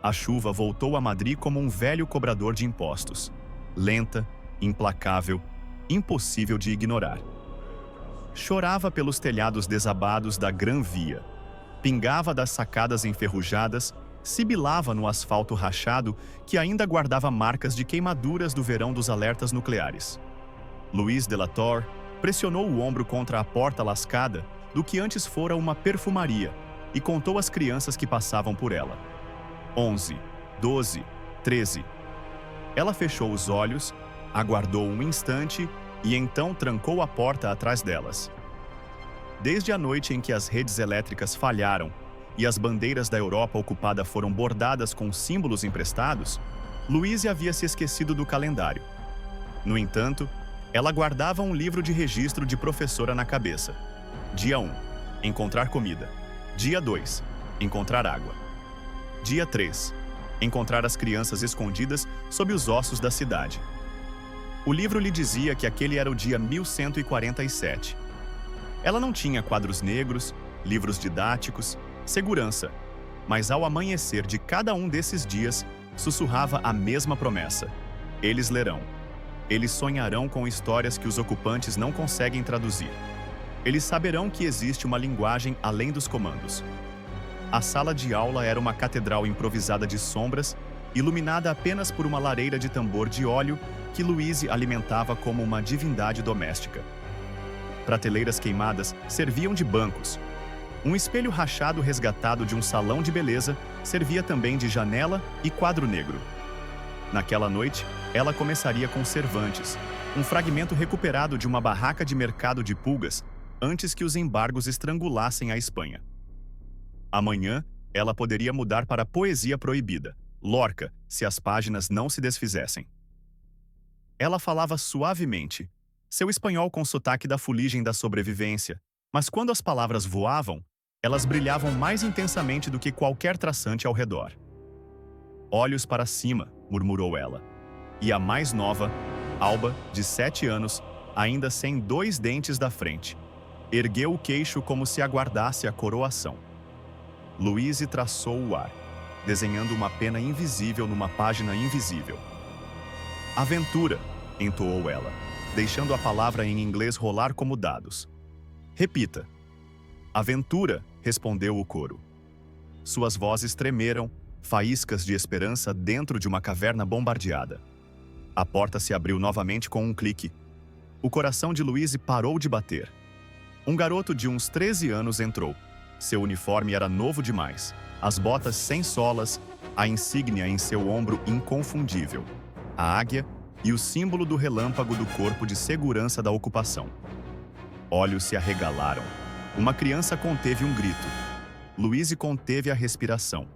A chuva voltou a Madrid como um velho cobrador de impostos. Lenta, implacável, impossível de ignorar. Chorava pelos telhados desabados da Gran Via. Pingava das sacadas enferrujadas, sibilava no asfalto rachado que ainda guardava marcas de queimaduras do verão dos alertas nucleares. Luís de la Torre pressionou o ombro contra a porta lascada do que antes fora uma perfumaria e contou às crianças que passavam por ela. 11, 12, 13. Ela fechou os olhos, aguardou um instante e então trancou a porta atrás delas. Desde a noite em que as redes elétricas falharam e as bandeiras da Europa ocupada foram bordadas com símbolos emprestados, Louise havia se esquecido do calendário. No entanto, ela guardava um livro de registro de professora na cabeça. Dia 1. Encontrar comida. Dia 2. Encontrar água. Dia 3. Encontrar as crianças escondidas sob os ossos da cidade. O livro lhe dizia que aquele era o dia 1147. Ela não tinha quadros negros, livros didáticos, segurança, mas ao amanhecer de cada um desses dias, sussurrava a mesma promessa. Eles lerão. Eles sonharão com histórias que os ocupantes não conseguem traduzir. Eles saberão que existe uma linguagem além dos comandos. A sala de aula era uma catedral improvisada de sombras, iluminada apenas por uma lareira de tambor de óleo que Louise alimentava como uma divindade doméstica. Prateleiras queimadas serviam de bancos. Um espelho rachado resgatado de um salão de beleza servia também de janela e quadro negro. Naquela noite, ela começaria com Cervantes, um fragmento recuperado de uma barraca de mercado de pulgas, antes que os embargos estrangulassem a Espanha. Amanhã, ela poderia mudar para poesia proibida, Lorca, se as páginas não se desfizessem. Ela falava suavemente, seu espanhol com sotaque da fuligem da sobrevivência, mas quando as palavras voavam, elas brilhavam mais intensamente do que qualquer traçante ao redor. Olhos para cima, murmurou ela. E a mais nova, Alba, de 7 anos, ainda sem 2 dentes da frente, ergueu o queixo como se aguardasse a coroação. Louise traçou o ar, desenhando uma pena invisível numa página invisível. Aventura, entoou ela, deixando a palavra em inglês rolar como dados. Repita. Aventura, respondeu o coro. Suas vozes tremeram, faíscas de esperança dentro de uma caverna bombardeada. A porta se abriu novamente com um clique. O coração de Louise parou de bater. Um garoto de uns 13 anos entrou. Seu uniforme era novo demais. As botas sem solas, a insígnia em seu ombro inconfundível, a águia e o símbolo do relâmpago do corpo de segurança da ocupação. Olhos se arregalaram. Uma criança conteve um grito. Louise conteve a respiração.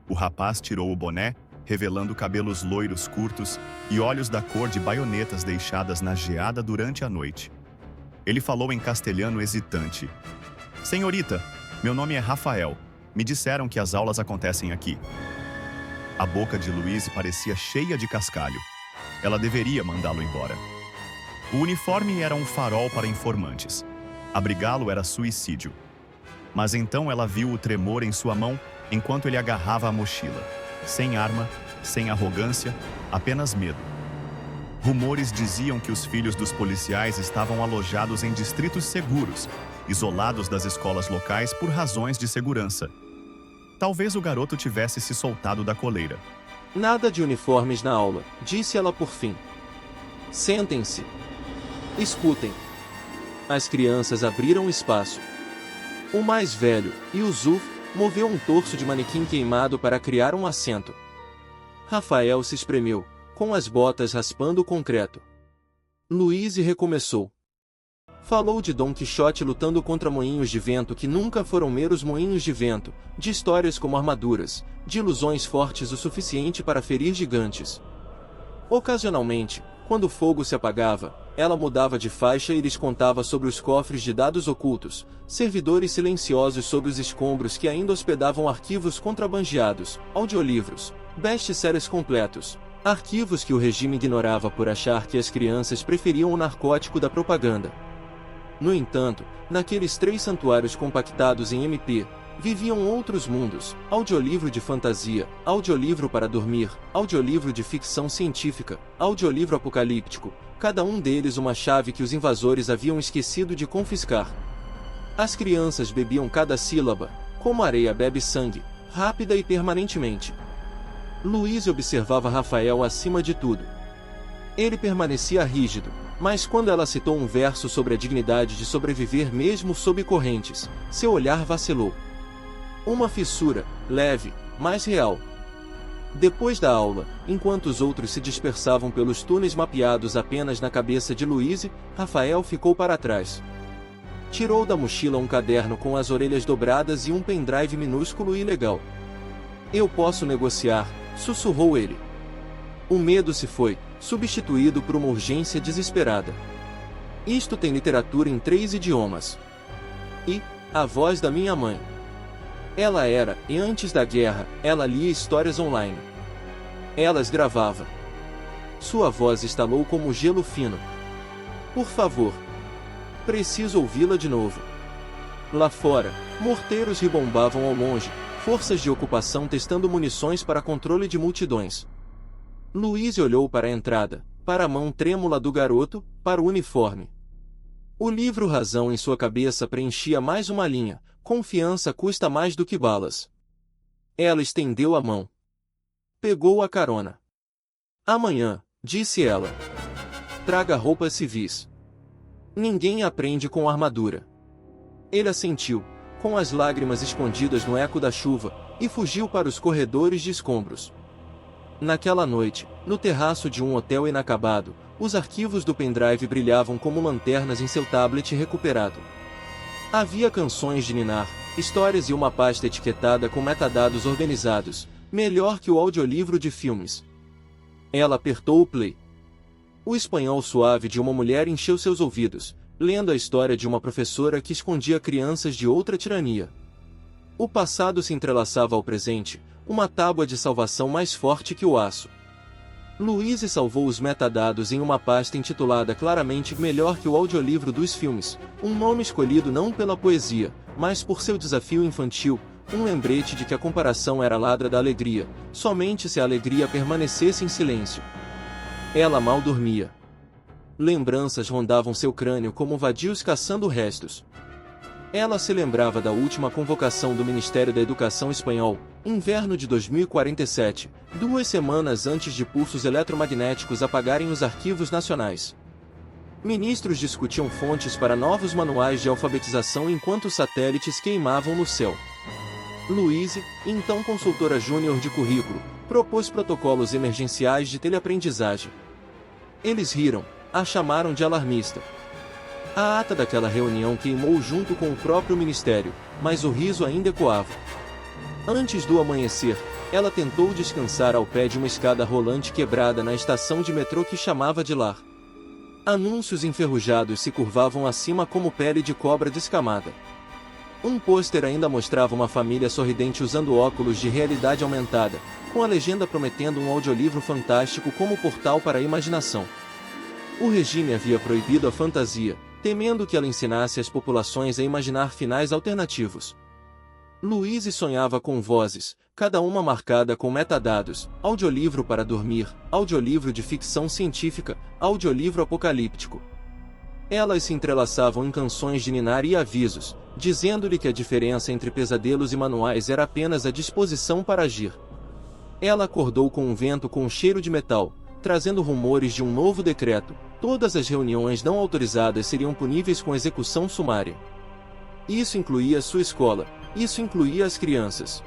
O rapaz tirou o boné, revelando cabelos loiros curtos e olhos da cor de baionetas deixadas na geada durante a noite. Ele falou em castelhano hesitante. Senhorita, meu nome é Rafael. Me disseram que as aulas acontecem aqui. A boca de Louise parecia cheia de cascalho. Ela deveria mandá-lo embora. O uniforme era um farol para informantes. Abrigá-lo era suicídio. Mas então ela viu o tremor em sua mão enquanto ele agarrava a mochila. Sem arma, sem arrogância, apenas medo. Rumores diziam que os filhos dos policiais estavam alojados em distritos seguros, isolados das escolas locais por razões de segurança. Talvez o garoto tivesse se soltado da coleira. Nada de uniformes na aula, disse ela por fim. Sentem-se. Escutem. As crianças abriram espaço. O mais velho, Yusuf, moveu um torso de manequim queimado para criar um assento. Rafael se espremeu, com as botas raspando o concreto. Louise recomeçou. Falou de Dom Quixote lutando contra moinhos de vento que nunca foram meros moinhos de vento, de histórias como armaduras, de ilusões fortes o suficiente para ferir gigantes. Ocasionalmente, quando o fogo se apagava, ela mudava de faixa e lhes contava sobre os cofres de dados ocultos, servidores silenciosos sob os escombros que ainda hospedavam arquivos contrabandeados, audiolivros, best-sellers completos, arquivos que o regime ignorava por achar que as crianças preferiam o narcótico da propaganda. No entanto, naqueles 3 santuários compactados em MP, Viviam outros mundos, audiolivro de fantasia, audiolivro para dormir, audiolivro de ficção científica, audiolivro apocalíptico, cada um deles uma chave que os invasores haviam esquecido de confiscar. As crianças bebiam cada sílaba, como areia bebe sangue, rápida e permanentemente. Louise observava Rafael acima de tudo. Ele permanecia rígido, mas quando ela citou um verso sobre a dignidade de sobreviver mesmo sob correntes, seu olhar vacilou. Uma fissura, leve, mas real. Depois da aula, enquanto os outros se dispersavam pelos túneis mapeados apenas na cabeça de Louise, Rafael ficou para trás. Tirou da mochila um caderno com as orelhas dobradas e um pendrive minúsculo e legal. Eu posso negociar, sussurrou ele. O medo se foi, substituído por uma urgência desesperada. Isto tem literatura em 3 idiomas. E, a voz da minha mãe. Ela era, e antes da guerra, ela lia histórias online. Elas gravava. Sua voz estalou como gelo fino. Por favor. Preciso ouvi-la de novo. Lá fora, morteiros ribombavam ao longe, forças de ocupação testando munições para controle de multidões. Louise olhou para a entrada, para a mão trêmula do garoto, para o uniforme. O livro Razão em sua cabeça preenchia mais uma linha. Confiança custa mais do que balas. Ela estendeu a mão. Pegou a carona. Amanhã, disse ela. Traga roupas civis. Ninguém aprende com armadura. Ele assentiu, com as lágrimas escondidas no eco da chuva, e fugiu para os corredores de escombros. Naquela noite, no terraço de um hotel inacabado, os arquivos do pendrive brilhavam como lanternas em seu tablet recuperado. Havia canções de ninar, histórias e uma pasta etiquetada com metadados organizados, melhor que o audiolivro de filmes. Ela apertou o play. O espanhol suave de uma mulher encheu seus ouvidos, lendo a história de uma professora que escondia crianças de outra tirania. O passado se entrelaçava ao presente, uma tábua de salvação mais forte que o aço. Louise salvou os metadados em uma pasta intitulada claramente melhor que o audiolivro dos filmes, um nome escolhido não pela poesia, mas por seu desafio infantil, um lembrete de que a comparação era ladra da alegria, somente se a alegria permanecesse em silêncio. Ela mal dormia. Lembranças rondavam seu crânio como vadios caçando restos. Ela se lembrava da última convocação do Ministério da Educação espanhol, inverno de 2047, 2 semanas antes de pulsos eletromagnéticos apagarem os arquivos nacionais. Ministros discutiam fontes para novos manuais de alfabetização enquanto satélites queimavam no céu. Louise, então consultora júnior de currículo, propôs protocolos emergenciais de teleaprendizagem. Eles riram, a chamaram de alarmista. A ata daquela reunião queimou junto com o próprio ministério, mas o riso ainda ecoava. Antes do amanhecer, ela tentou descansar ao pé de uma escada rolante quebrada na estação de metrô que chamava de lar. Anúncios enferrujados se curvavam acima como pele de cobra descamada. Um pôster ainda mostrava uma família sorridente usando óculos de realidade aumentada, com a legenda prometendo um audiolivro fantástico como portal para a imaginação. O regime havia proibido a fantasia, temendo que ela ensinasse as populações a imaginar finais alternativos. Louise sonhava com vozes, cada uma marcada com metadados, audiolivro para dormir, audiolivro de ficção científica, audiolivro apocalíptico. Elas se entrelaçavam em canções de ninar e avisos, dizendo-lhe que a diferença entre pesadelos e manuais era apenas a disposição para agir. Ela acordou com um vento com cheiro de metal, trazendo rumores de um novo decreto. Todas as reuniões não autorizadas seriam puníveis com execução sumária. Isso incluía sua escola, isso incluía as crianças.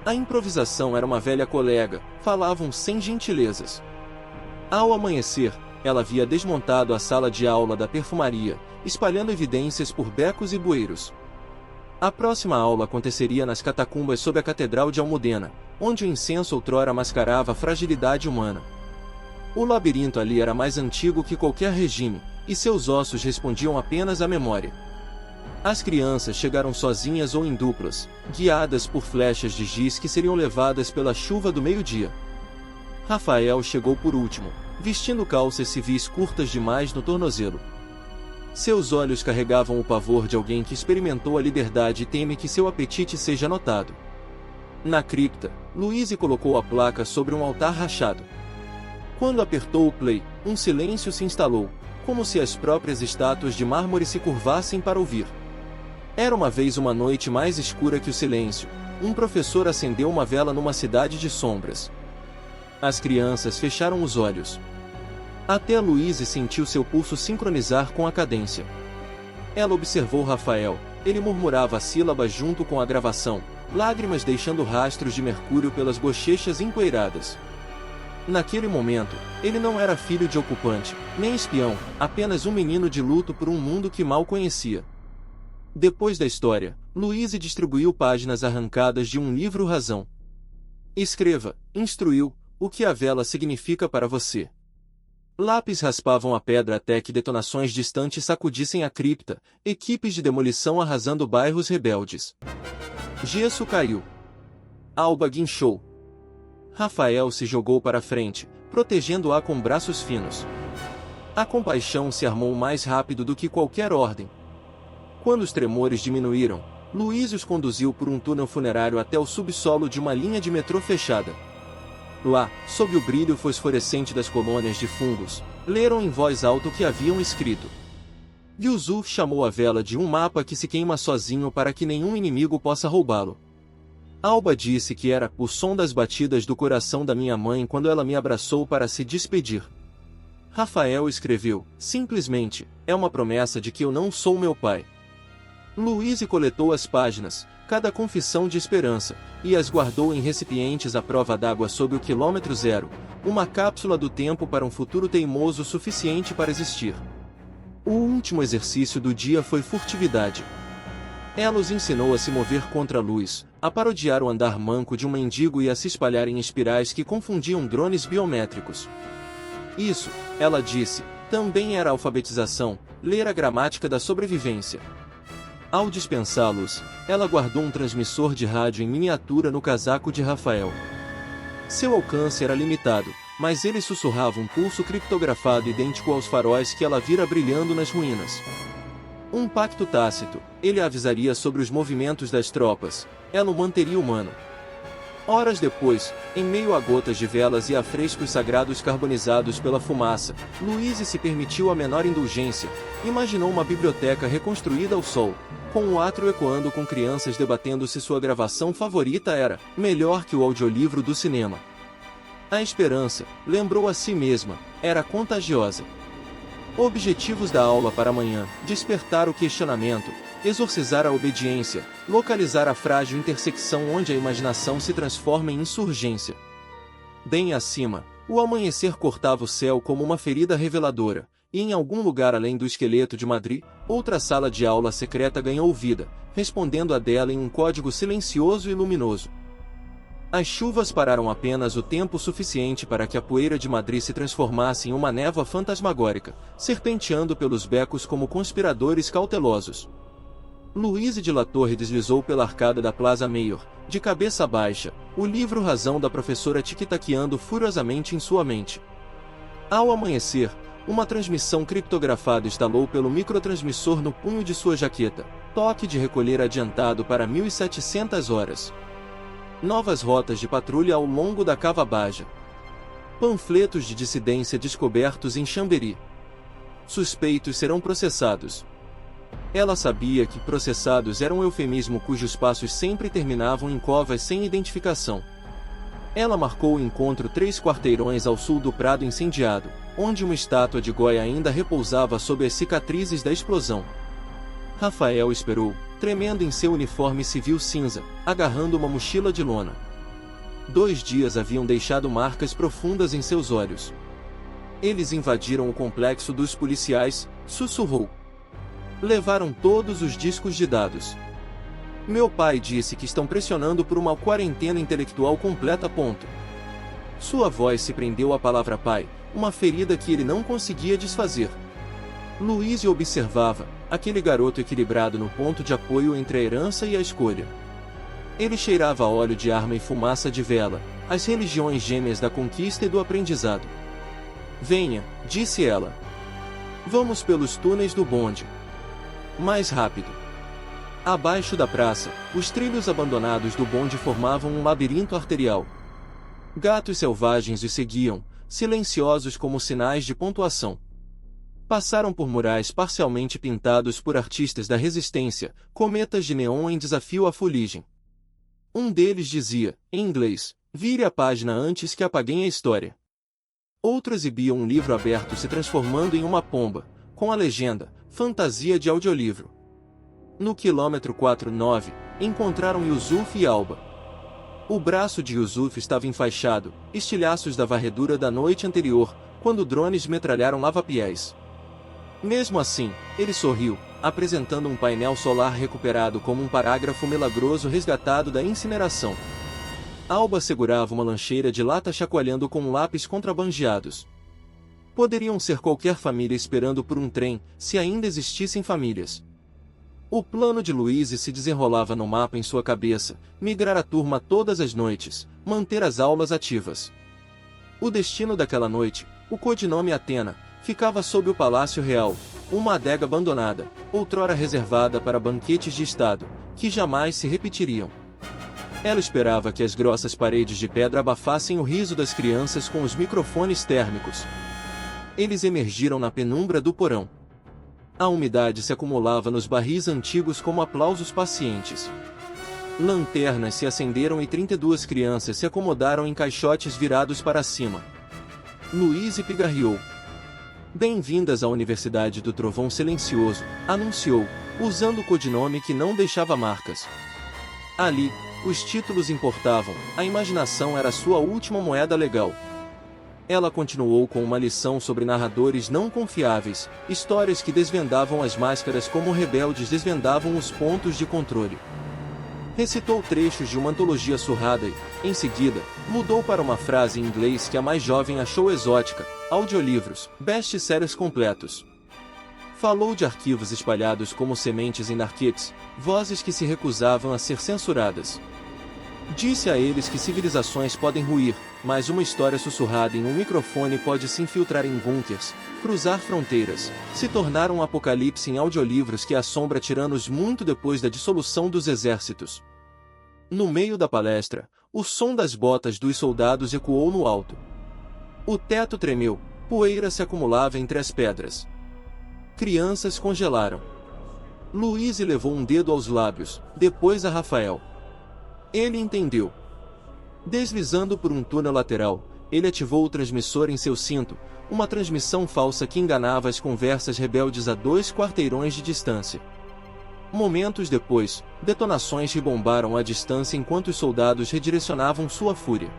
A improvisação era uma velha colega, falavam sem gentilezas. Ao amanhecer, ela havia desmontado a sala de aula da perfumaria, espalhando evidências por becos e bueiros. A próxima aula aconteceria nas catacumbas sob a Catedral de Almudena, onde o incenso outrora mascarava a fragilidade humana. O labirinto ali era mais antigo que qualquer regime, e seus ossos respondiam apenas à memória. As crianças chegaram sozinhas ou em duplas, guiadas por flechas de giz que seriam levadas pela chuva do meio-dia. Rafael chegou por último, vestindo calças civis curtas demais no tornozelo. Seus olhos carregavam o pavor de alguém que experimentou a liberdade e teme que seu apetite seja notado. Na cripta, Louise colocou a placa sobre um altar rachado. Quando apertou o play, um silêncio se instalou, como se as próprias estátuas de mármore se curvassem para ouvir. Era uma vez uma noite mais escura que o silêncio. Um professor acendeu uma vela numa cidade de sombras. As crianças fecharam os olhos. Até Louise sentiu seu pulso sincronizar com a cadência. Ela observou Rafael. Ele murmurava a sílaba junto com a gravação, lágrimas deixando rastros de mercúrio pelas bochechas empoeiradas. Naquele momento, ele não era filho de ocupante, nem espião, apenas um menino de luto por um mundo que mal conhecia. Depois da história, Louise distribuiu páginas arrancadas de um livro Razão. Escreva, instruiu, o que a vela significa para você. Lápis raspavam a pedra até que detonações distantes sacudissem a cripta, equipes de demolição arrasando bairros rebeldes. Gesso caiu. Alba guinchou. Rafael se jogou para frente, protegendo-a com braços finos. A compaixão se armou mais rápido do que qualquer ordem. Quando os tremores diminuíram, Louise os conduziu por um túnel funerário até o subsolo de uma linha de metrô fechada. Lá, sob o brilho fosforescente das colônias de fungos, leram em voz alta o que haviam escrito. Yusuf chamou a vela de um mapa que se queima sozinho para que nenhum inimigo possa roubá-lo. Alba disse que era o som das batidas do coração da minha mãe quando ela me abraçou para se despedir. Rafael escreveu, simplesmente, é uma promessa de que eu não sou meu pai. Louise coletou as páginas, cada confissão de esperança, e as guardou em recipientes à prova d'água sob o quilômetro zero, uma cápsula do tempo para um futuro teimoso suficiente para existir. O último exercício do dia foi furtividade. Ela os ensinou a se mover contra a luz, a parodiar o andar manco de um mendigo e a se espalhar em espirais que confundiam drones biométricos. Isso, ela disse, também era alfabetização, ler a gramática da sobrevivência. Ao dispensá-los, ela guardou um transmissor de rádio em miniatura no casaco de Rafael. Seu alcance era limitado, mas ele sussurrava um pulso criptografado idêntico aos faróis que ela vira brilhando nas ruínas. Um pacto tácito, ele a avisaria sobre os movimentos das tropas, ela o manteria humano. Horas depois, em meio a gotas de velas e a frescos sagrados carbonizados pela fumaça, Louise se permitiu a menor indulgência, imaginou uma biblioteca reconstruída ao sol, com o átrio ecoando com crianças debatendo se sua gravação favorita era melhor que o audiolivro do cinema. A esperança, lembrou a si mesma, era contagiosa. Objetivos da aula para amanhã: despertar o questionamento, exorcizar a obediência, localizar a frágil intersecção onde a imaginação se transforma em insurgência. Bem acima, o amanhecer cortava o céu como uma ferida reveladora, e em algum lugar além do esqueleto de Madrid, outra sala de aula secreta ganhou vida, respondendo a dela em um código silencioso e luminoso. As chuvas pararam apenas o tempo suficiente para que a poeira de Madrid se transformasse em uma névoa fantasmagórica, serpenteando pelos becos como conspiradores cautelosos. Louise de la Torre deslizou pela arcada da Plaza Mayor, de cabeça baixa, o livro Razão da professora tic-taqueando furiosamente em sua mente. Ao amanhecer, uma transmissão criptografada estalou pelo microtransmissor no punho de sua jaqueta, toque de recolher adiantado para 1700 horas. Novas rotas de patrulha ao longo da Cava Baja. Panfletos de dissidência descobertos em Chambéry. Suspeitos serão processados. Ela sabia que processados era um eufemismo cujos passos sempre terminavam em covas sem identificação. Ela marcou o encontro 3 quarteirões ao sul do Prado incendiado, onde uma estátua de Goya ainda repousava sob as cicatrizes da explosão. Rafael esperou, tremendo em seu uniforme civil cinza, agarrando uma mochila de lona. 2 dias haviam deixado marcas profundas em seus olhos. Eles invadiram o complexo dos policiais, sussurrou. Levaram todos os discos de dados. Meu pai disse que estão pressionando por uma quarentena intelectual completa. Sua voz se prendeu à palavra pai, uma ferida que ele não conseguia desfazer. Louise observava, aquele garoto equilibrado no ponto de apoio entre a herança e a escolha. Ele cheirava óleo de arma e fumaça de vela, as religiões gêmeas da conquista e do aprendizado. Venha, disse ela. Vamos pelos túneis do bonde. Mais rápido. Abaixo da praça, os trilhos abandonados do bonde formavam um labirinto arterial. Gatos selvagens os seguiam, silenciosos como sinais de pontuação. Passaram por murais parcialmente pintados por artistas da resistência, cometas de neon em desafio à fuligem. Um deles dizia, em inglês, vire a página antes que apaguem a história. Outro exibia um livro aberto se transformando em uma pomba, com a legenda, fantasia de audiolivro. No quilômetro 49, encontraram Yusuf e Alba. O braço de Yusuf estava enfaixado, estilhaços da varredura da noite anterior, quando drones metralharam lavapiés. Mesmo assim, ele sorriu, apresentando um painel solar recuperado como um parágrafo milagroso resgatado da incineração. Alba segurava uma lancheira de lata chacoalhando com lápis contrabandeados. Poderiam ser qualquer família esperando por um trem, se ainda existissem famílias. O plano de Louise se desenrolava no mapa em sua cabeça, migrar a turma todas as noites, manter as aulas ativas. O destino daquela noite, o codinome Atena, ficava sob o Palácio Real, uma adega abandonada, outrora reservada para banquetes de Estado, que jamais se repetiriam. Ela esperava que as grossas paredes de pedra abafassem o riso das crianças com os microfones térmicos. Eles emergiram na penumbra do porão. A umidade se acumulava nos barris antigos como aplausos pacientes. Lanternas se acenderam e 32 crianças se acomodaram em caixotes virados para cima. Louise pigarreou. Bem-vindas à Universidade do Trovão Silencioso, anunciou, usando o codinome que não deixava marcas. Ali, os títulos importavam, a imaginação era sua última moeda legal. Ela continuou com uma lição sobre narradores não confiáveis, histórias que desvendavam as máscaras como rebeldes desvendavam os pontos de controle. Recitou trechos de uma antologia surrada e, em seguida, mudou para uma frase em inglês que a mais jovem achou exótica, audiolivros, best-sellers completos. Falou de arquivos espalhados como sementes em narquetes, vozes que se recusavam a ser censuradas. Disse a eles que civilizações podem ruir, mas uma história sussurrada em um microfone pode se infiltrar em bunkers, cruzar fronteiras, se tornar um apocalipse em audiolivros que assombra tiranos muito depois da dissolução dos exércitos. No meio da palestra, o som das botas dos soldados ecoou no alto. O teto tremeu, poeira se acumulava entre as pedras. Crianças congelaram. Louise levou um dedo aos lábios, depois a Rafael. Ele entendeu. Deslizando por um túnel lateral, ele ativou o transmissor em seu cinto, uma transmissão falsa que enganava as conversas rebeldes a 2 quarteirões de distância. Momentos depois, detonações rebombaram à distância enquanto os soldados redirecionavam sua fúria.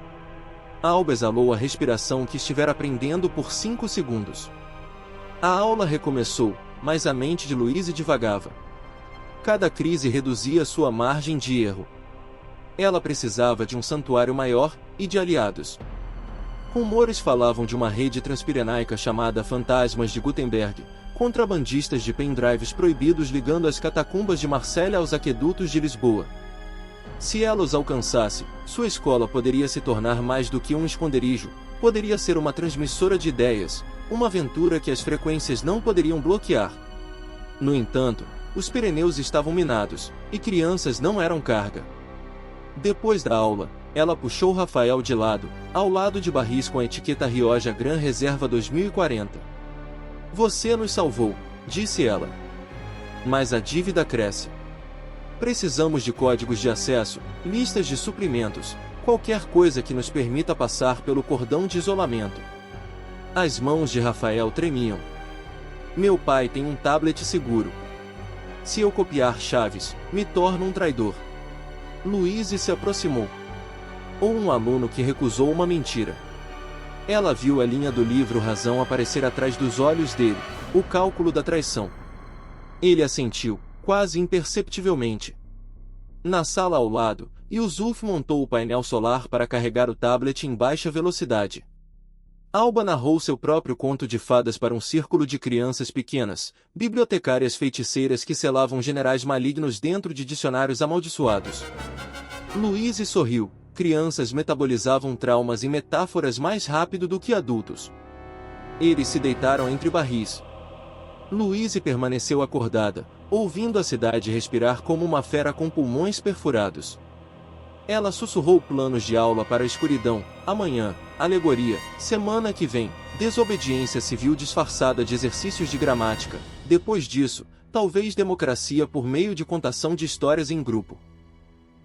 Alba exalou a respiração que estivera prendendo por 5 segundos. A aula recomeçou, mas a mente de Louise divagava. Cada crise reduzia sua margem de erro. Ela precisava de um santuário maior, e de aliados. Rumores falavam de uma rede transpirenaica chamada Fantasmas de Gutenberg, contrabandistas de pendrives proibidos ligando as catacumbas de Marsella aos aquedutos de Lisboa. Se ela os alcançasse, sua escola poderia se tornar mais do que um esconderijo, poderia ser uma transmissora de ideias, uma aventura que as frequências não poderiam bloquear. No entanto, os Pirineus estavam minados, e crianças não eram carga. Depois da aula, ela puxou Rafael de lado, ao lado de barris com a etiqueta Rioja Gran Reserva 2040. Você nos salvou, disse ela. Mas a dívida cresce. Precisamos de códigos de acesso, listas de suprimentos, qualquer coisa que nos permita passar pelo cordão de isolamento. As mãos de Rafael tremiam. Meu pai tem um tablet seguro. Se eu copiar chaves, me torno um traidor. Louise se aproximou. Ou um aluno que recusou uma mentira. Ela viu a linha do livro Razão aparecer atrás dos olhos dele, o cálculo da traição. Ele assentiu, quase imperceptivelmente. Na sala ao lado, Yusuf montou o painel solar para carregar o tablet em baixa velocidade. Alba narrou seu próprio conto de fadas para um círculo de crianças pequenas, bibliotecárias feiticeiras que selavam generais malignos dentro de dicionários amaldiçoados. Louise sorriu. Crianças metabolizavam traumas em metáforas mais rápido do que adultos. Eles se deitaram entre barris. Louise permaneceu acordada, ouvindo a cidade respirar como uma fera com pulmões perfurados. Ela sussurrou planos de aula para a escuridão, amanhã, alegoria, semana que vem, desobediência civil disfarçada de exercícios de gramática, depois disso, talvez democracia por meio de contação de histórias em grupo.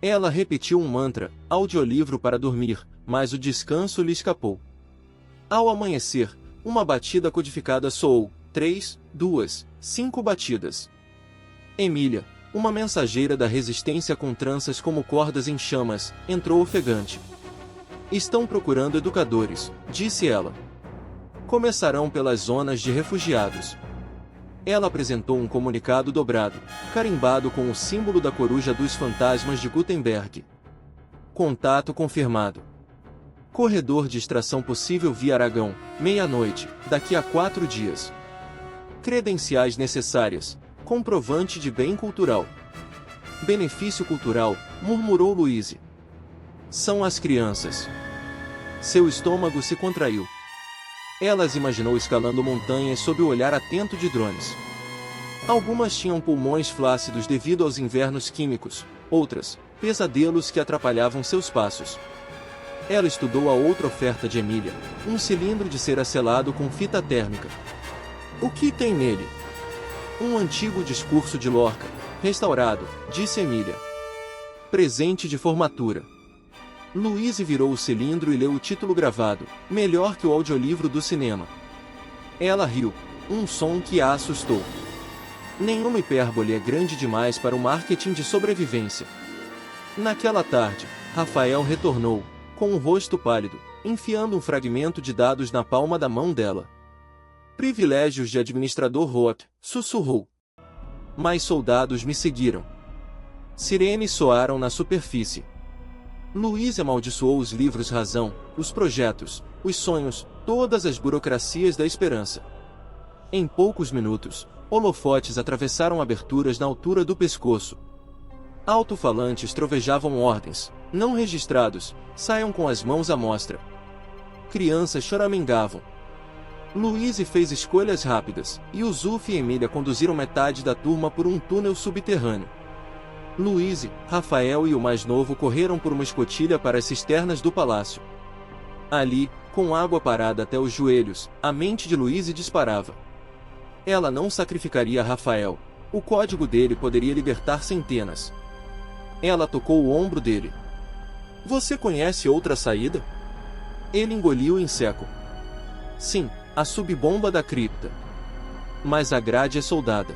Ela repetiu um mantra, audiolivro para dormir, mas o descanso lhe escapou. Ao amanhecer, uma batida codificada soou, 3, 2, 5 batidas. Emília, uma mensageira da resistência com tranças como cordas em chamas, entrou ofegante. Estão procurando educadores, disse ela. Começarão pelas zonas de refugiados. Ela apresentou um comunicado dobrado, carimbado com o símbolo da coruja dos fantasmas de Gutenberg. Contato confirmado. Corredor de extração possível via Aragão, meia-noite, daqui a 4 dias. Credenciais necessárias. Comprovante de bem cultural. Benefício cultural, murmurou Louise. São as crianças. Seu estômago se contraiu. Ela as imaginou escalando montanhas sob o olhar atento de drones. Algumas tinham pulmões flácidos devido aos invernos químicos, outras, pesadelos que atrapalhavam seus passos. Ela estudou a outra oferta de Emília, um cilindro de cera selado com fita térmica. O que tem nele? Um antigo discurso de Lorca, restaurado, disse Emília. Presente de formatura. Louise virou o cilindro e leu o título gravado, melhor que o audiolivro do cinema. Ela riu, um som que a assustou. Nenhuma hipérbole é grande demais para o marketing de sobrevivência. Naquela tarde, Rafael retornou, com o rosto pálido, enfiando um fragmento de dados na palma da mão dela. Privilégios de administrador Roth, sussurrou. Mais soldados me seguiram. Sirenes soaram na superfície. Louise amaldiçoou os livros razão, os projetos, os sonhos, todas as burocracias da esperança. Em poucos minutos, holofotes atravessaram aberturas na altura do pescoço. Alto-falantes trovejavam ordens, não registrados, saiam com as mãos à mostra. Crianças choramingavam. Louise fez escolhas rápidas, e Yusuf e Emília conduziram metade da turma por um túnel subterrâneo. Louise, Rafael e o mais novo correram por uma escotilha para as cisternas do palácio. Ali, com água parada até os joelhos, a mente de Louise disparava. Ela não sacrificaria Rafael. O código dele poderia libertar centenas. Ela tocou o ombro dele. Você conhece outra saída? Ele engoliu em seco. Sim, a subbomba da cripta. Mas a grade é soldada.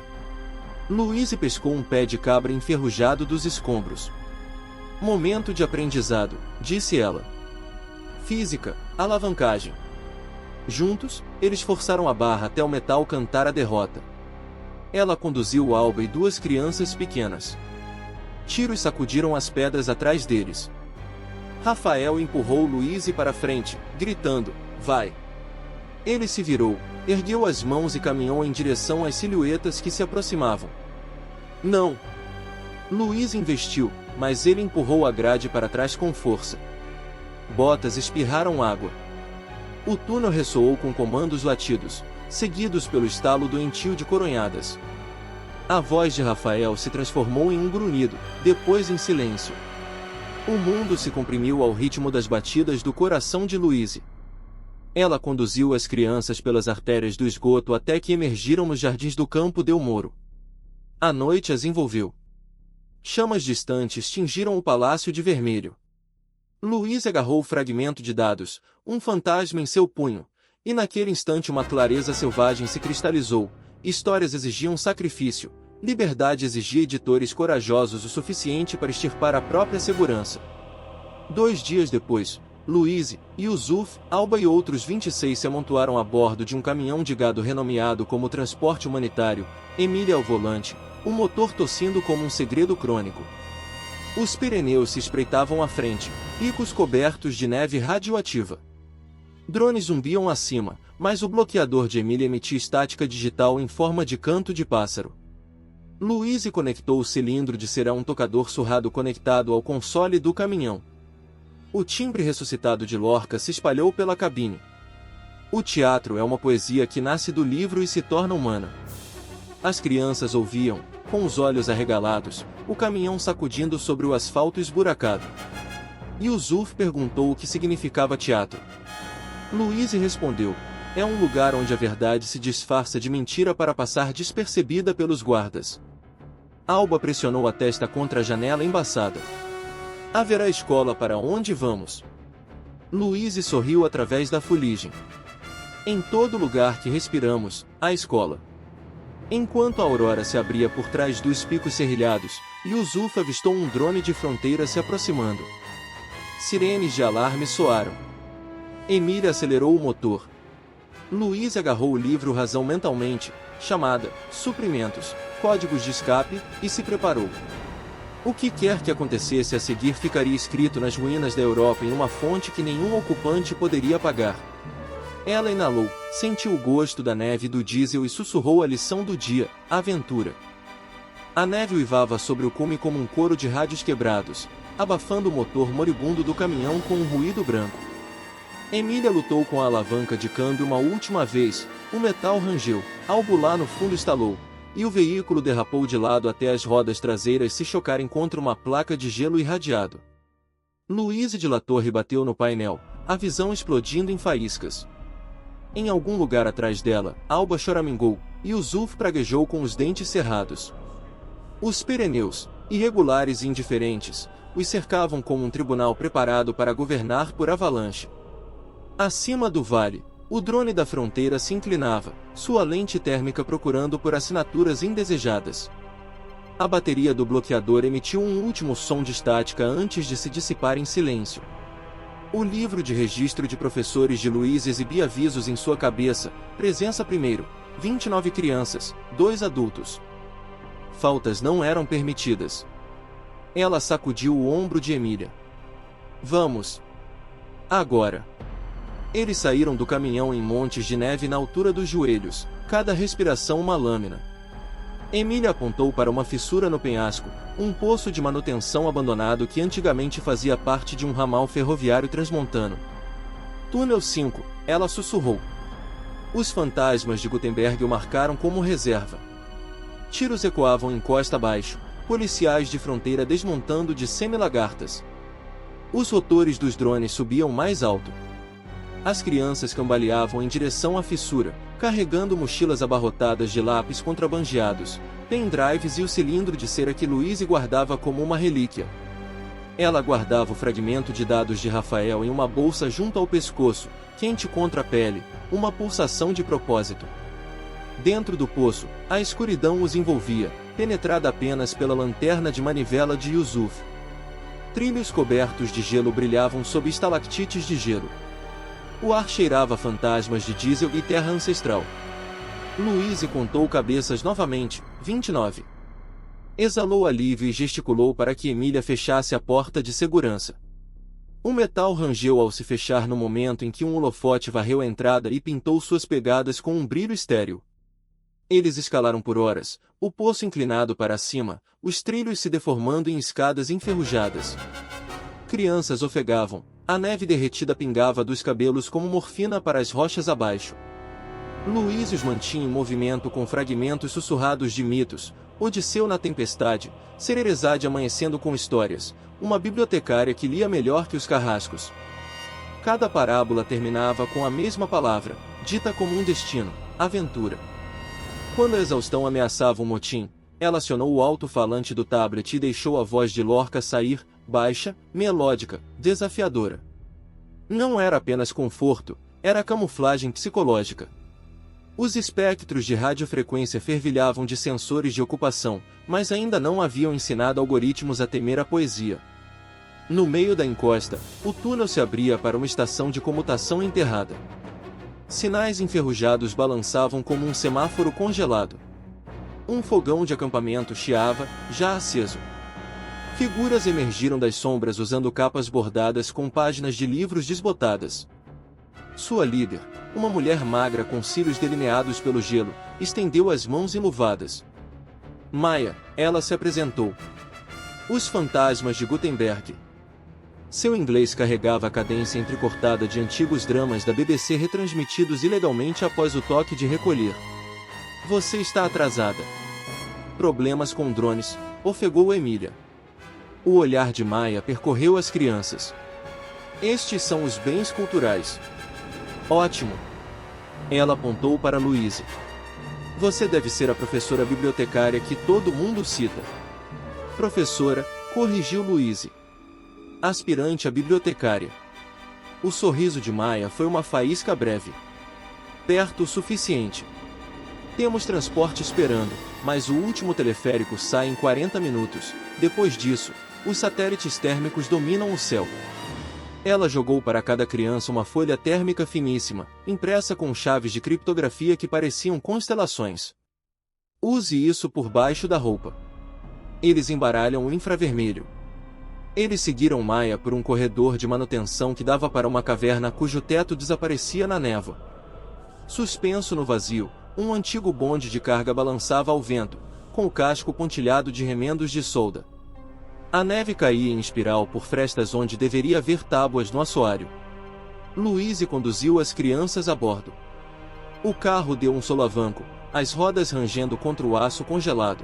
Louise pescou um pé de cabra enferrujado dos escombros. Momento de aprendizado, disse ela. Física, alavancagem. Juntos, eles forçaram a barra até o metal cantar a derrota. Ela conduziu Alba e 2 crianças pequenas. Tiros sacudiram as pedras atrás deles. Rafael empurrou Louise para frente, gritando, vai! Ele se virou, ergueu as mãos e caminhou em direção às silhuetas que se aproximavam. Não! Louise investiu, mas ele empurrou a grade para trás com força. Botas espirraram água. O túnel ressoou com comandos latidos, seguidos pelo estalo doentio de coronhadas. A voz de Rafael se transformou em um grunhido, depois em silêncio. O mundo se comprimiu ao ritmo das batidas do coração de Louise. Ela conduziu as crianças pelas artérias do esgoto até que emergiram nos jardins do campo Del Moro. A noite as envolveu. Chamas distantes tingiram o palácio de vermelho. Louise agarrou o fragmento de dados, um fantasma em seu punho, e naquele instante uma clareza selvagem se cristalizou. Histórias exigiam sacrifício, liberdade exigia editores corajosos o suficiente para extirpar a própria segurança. 2 dias depois, Louise, Yusuf, Alba e outros 26 se amontoaram a bordo de um caminhão de gado renomeado como transporte humanitário, Emília ao volante, o motor tossindo como um segredo crônico. Os Pirineus se espreitavam à frente, picos cobertos de neve radioativa. Drones zumbiam acima, mas o bloqueador de Emília emitia estática digital em forma de canto de pássaro. Louise conectou o cilindro de cera a um tocador surrado conectado ao console do caminhão. O timbre ressuscitado de Lorca se espalhou pela cabine. O teatro é uma poesia que nasce do livro e se torna humana. As crianças ouviam, com os olhos arregalados, o caminhão sacudindo sobre o asfalto esburacado. Yusuf perguntou o que significava teatro. Louise respondeu: é um lugar onde a verdade se disfarça de mentira para passar despercebida pelos guardas. Alba pressionou a testa contra a janela embaçada. Haverá escola para onde vamos? Louise sorriu através da fuligem. Em todo lugar que respiramos, há escola. Enquanto a aurora se abria por trás dos picos serrilhados, Yusuf avistou um drone de fronteira se aproximando. Sirenes de alarme soaram. Emília acelerou o motor. Louise agarrou o livro Razão mentalmente, chamada Suprimentos, Códigos de Escape, e se preparou. O que quer que acontecesse a seguir ficaria escrito nas ruínas da Europa em uma fonte que nenhum ocupante poderia apagar. Ela inalou, sentiu o gosto da neve e do diesel e sussurrou a lição do dia: aventura. A neve uivava sobre o cume como um coro de rádios quebrados, abafando o motor moribundo do caminhão com um ruído branco. Emília lutou com a alavanca de câmbio uma última vez, o metal rangeu, algo lá no fundo estalou, e o veículo derrapou de lado até as rodas traseiras se chocarem contra uma placa de gelo irradiado. Louise de La Torre bateu no painel, a visão explodindo em faíscas. Em algum lugar atrás dela, Alba choramingou, e Yusuf praguejou com os dentes cerrados. Os Pirineus, irregulares e indiferentes, os cercavam como um tribunal preparado para governar por avalanche. Acima do vale, o drone da fronteira se inclinava, sua lente térmica procurando por assinaturas indesejadas. A bateria do bloqueador emitiu um último som de estática antes de se dissipar em silêncio. O livro de registro de professores de Louise exibia avisos em sua cabeça: presença primeiro, 29 crianças, 2 adultos. Faltas não eram permitidas. Ela sacudiu o ombro de Emília. Vamos. Agora. Eles saíram do caminhão em montes de neve na altura dos joelhos, cada respiração uma lâmina. Emília apontou para uma fissura no penhasco, um poço de manutenção abandonado que antigamente fazia parte de um ramal ferroviário transmontano. Túnel 5, ela sussurrou. Os fantasmas de Gutenberg o marcaram como reserva. Tiros ecoavam em costa abaixo, policiais de fronteira desmontando de semi-lagartas. Os rotores dos drones subiam mais alto. As crianças cambaleavam em direção à fissura, carregando mochilas abarrotadas de lápis contrabandeados, pendrives e o cilindro de cera que Louise guardava como uma relíquia. Ela guardava o fragmento de dados de Rafael em uma bolsa junto ao pescoço, quente contra a pele, uma pulsação de propósito. Dentro do poço, a escuridão os envolvia, penetrada apenas pela lanterna de manivela de Yusuf. Trilhos cobertos de gelo brilhavam sob estalactites de gelo. O ar cheirava fantasmas de diesel e terra ancestral. Louise contou cabeças novamente, 29. Exalou alívio e gesticulou para que Emília fechasse a porta de segurança. O metal rangeu ao se fechar no momento em que um holofote varreu a entrada e pintou suas pegadas com um brilho estéril. Eles escalaram por horas, o poço inclinado para cima, os trilhos se deformando em escadas enferrujadas. Crianças ofegavam, a neve derretida pingava dos cabelos como morfina para as rochas abaixo. Louise os mantinha em movimento com fragmentos sussurrados de mitos, Odisseu na tempestade, Cererezade amanhecendo com histórias, uma bibliotecária que lia melhor que os carrascos. Cada parábola terminava com a mesma palavra, dita como um destino, aventura. Quando a exaustão ameaçava um motim, ela acionou o alto-falante do tablet e deixou a voz de Lorca sair, baixa, melódica, desafiadora. Não era apenas conforto, era camuflagem psicológica. Os espectros de radiofrequência fervilhavam de sensores de ocupação, mas ainda não haviam ensinado algoritmos a temer a poesia. No meio da encosta, o túnel se abria para uma estação de comutação enterrada. Sinais enferrujados balançavam como um semáforo congelado. Um fogão de acampamento chiava, já aceso. Figuras emergiram das sombras usando capas bordadas com páginas de livros desbotadas. Sua líder, uma mulher magra com cílios delineados pelo gelo, estendeu as mãos enluvadas. Maia, ela se apresentou. Os fantasmas de Gutenberg. Seu inglês carregava a cadência entrecortada de antigos dramas da BBC retransmitidos ilegalmente após o toque de recolher. Você está atrasada. Problemas com drones, ofegou Emília. O olhar de Maia percorreu as crianças. Estes são os bens culturais. Ótimo. Ela apontou para Louise. Você deve ser a professora bibliotecária que todo mundo cita. Professora, corrigiu Louise. Aspirante a bibliotecária. O sorriso de Maia foi uma faísca breve. Perto o suficiente. Temos transporte esperando, mas o último teleférico sai em 40 minutos. Depois disso, os satélites térmicos dominam o céu. Ela jogou para cada criança uma folha térmica finíssima, impressa com chaves de criptografia que pareciam constelações. Use isso por baixo da roupa. Eles embaralham o infravermelho. Eles seguiram Maia por um corredor de manutenção que dava para uma caverna cujo teto desaparecia na névoa. Suspenso no vazio, um antigo bonde de carga balançava ao vento, com o casco pontilhado de remendos de solda. A neve caía em espiral por frestas onde deveria haver tábuas no assoalho. Louise conduziu as crianças a bordo. O carro deu um solavanco, as rodas rangendo contra o aço congelado.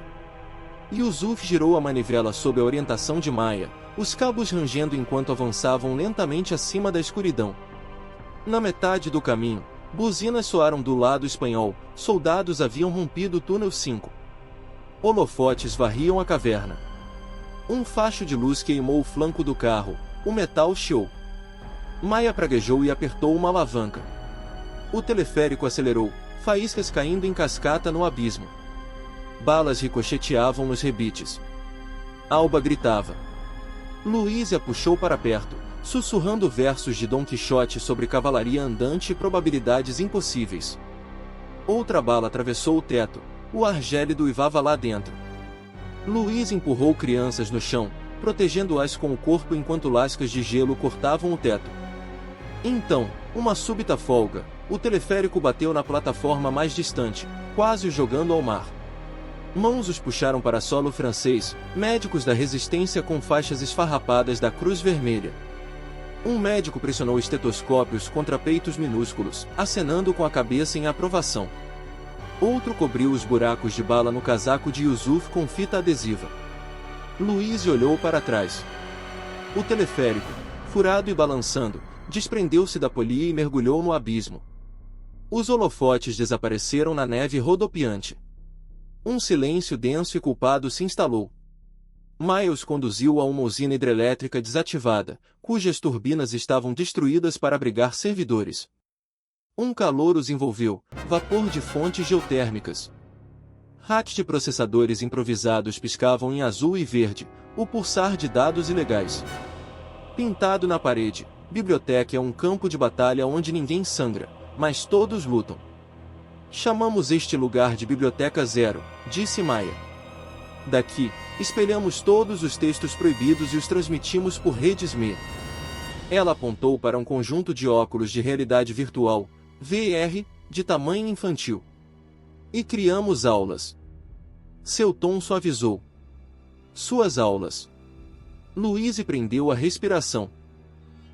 Yusuf girou a manivela sob a orientação de Maia, os cabos rangendo enquanto avançavam lentamente acima da escuridão. Na metade do caminho, buzinas soaram do lado espanhol, soldados haviam rompido o túnel 5. Holofotes varriam a caverna. Um facho de luz queimou o flanco do carro, o metal chiou. Maia praguejou e apertou uma alavanca. O teleférico acelerou, faíscas caindo em cascata no abismo. Balas ricocheteavam nos rebites. Alba gritava. Louise a puxou para perto, sussurrando versos de Dom Quixote sobre cavalaria andante e probabilidades impossíveis. Outra bala atravessou o teto, o ar gélido uivava lá dentro. Louise empurrou crianças no chão, protegendo-as com o corpo enquanto lascas de gelo cortavam o teto. Então, uma súbita folga, o teleférico bateu na plataforma mais distante, quase o jogando ao mar. Mãos os puxaram para solo francês, médicos da resistência com faixas esfarrapadas da Cruz Vermelha. Um médico pressionou estetoscópios contra peitos minúsculos, acenando com a cabeça em aprovação. Outro cobriu os buracos de bala no casaco de Yusuf com fita adesiva. Louise olhou para trás. O teleférico, furado e balançando, desprendeu-se da polia e mergulhou no abismo. Os holofotes desapareceram na neve rodopiante. Um silêncio denso e culpado se instalou. Maia os conduziu a uma usina hidrelétrica desativada, cujas turbinas estavam destruídas para abrigar servidores. Um calor os envolveu, vapor de fontes geotérmicas. Racks de processadores improvisados piscavam em azul e verde, o pulsar de dados ilegais. Pintado na parede, biblioteca é um campo de batalha onde ninguém sangra, mas todos lutam. Chamamos este lugar de Biblioteca Zero, disse Maia. Daqui, espelhamos todos os textos proibidos e os transmitimos por redes ME. Ela apontou para um conjunto de óculos de realidade virtual, VR, de tamanho infantil. E criamos aulas. Seu tom suavizou. Suas aulas. Louise prendeu a respiração.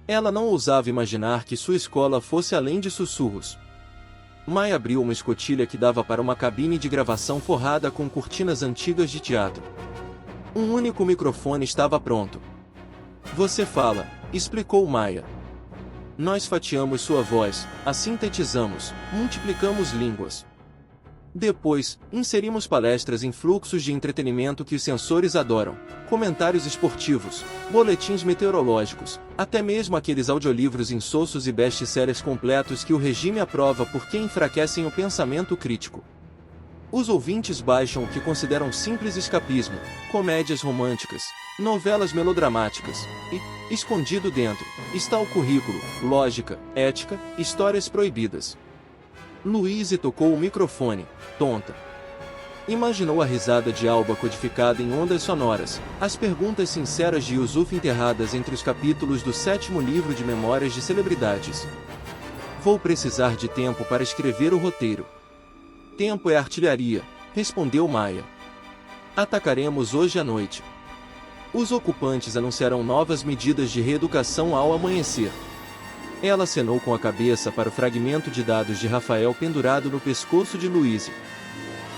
Ela não ousava imaginar que sua escola fosse além de sussurros. Maia abriu uma escotilha que dava para uma cabine de gravação forrada com cortinas antigas de teatro. Um único microfone estava pronto. Você fala, explicou Maia. Nós fatiamos sua voz, a sintetizamos, multiplicamos línguas. Depois, inserimos palestras em fluxos de entretenimento que os sensores adoram, comentários esportivos, boletins meteorológicos, até mesmo aqueles audiolivros insossos e best-sellers completos que o regime aprova porque enfraquecem o pensamento crítico. Os ouvintes baixam o que consideram simples escapismo, comédias românticas, novelas melodramáticas, e, escondido dentro, está o currículo, lógica, ética, histórias proibidas. Louise tocou o microfone, tonta. Imaginou a risada de Alba codificada em ondas sonoras, as perguntas sinceras de Yusuf enterradas entre os capítulos do 7º livro de Memórias de Celebridades. Vou precisar de tempo para escrever o roteiro. Tempo é artilharia, respondeu Maia. Atacaremos hoje à noite. Os ocupantes anunciarão novas medidas de reeducação ao amanhecer. Ela acenou com a cabeça para o fragmento de dados de Rafael pendurado no pescoço de Louise.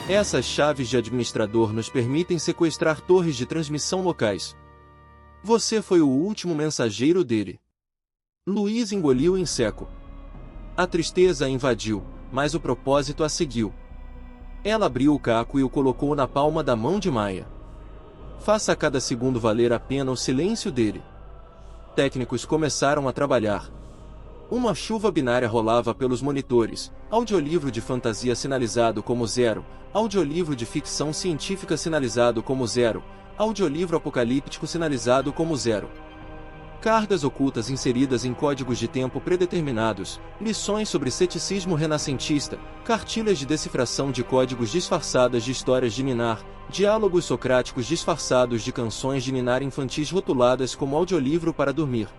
Essas chaves de administrador nos permitem sequestrar torres de transmissão locais. Você foi o último mensageiro dele. Luiz engoliu em seco. A tristeza a invadiu, mas o propósito a seguiu. Ela abriu o caco e o colocou na palma da mão de Maia. Faça cada segundo valer a pena o silêncio dele. Técnicos começaram a trabalhar. Uma chuva binária rolava pelos monitores, audiolivro de fantasia sinalizado como 0, audiolivro de ficção científica sinalizado como 0, audiolivro apocalíptico sinalizado como 0. Cargas ocultas inseridas em códigos de tempo predeterminados, lições sobre ceticismo renascentista, cartilhas de decifração de códigos disfarçadas de histórias de Ninar, diálogos socráticos disfarçados de canções de Ninar infantis rotuladas como audiolivro para dormir.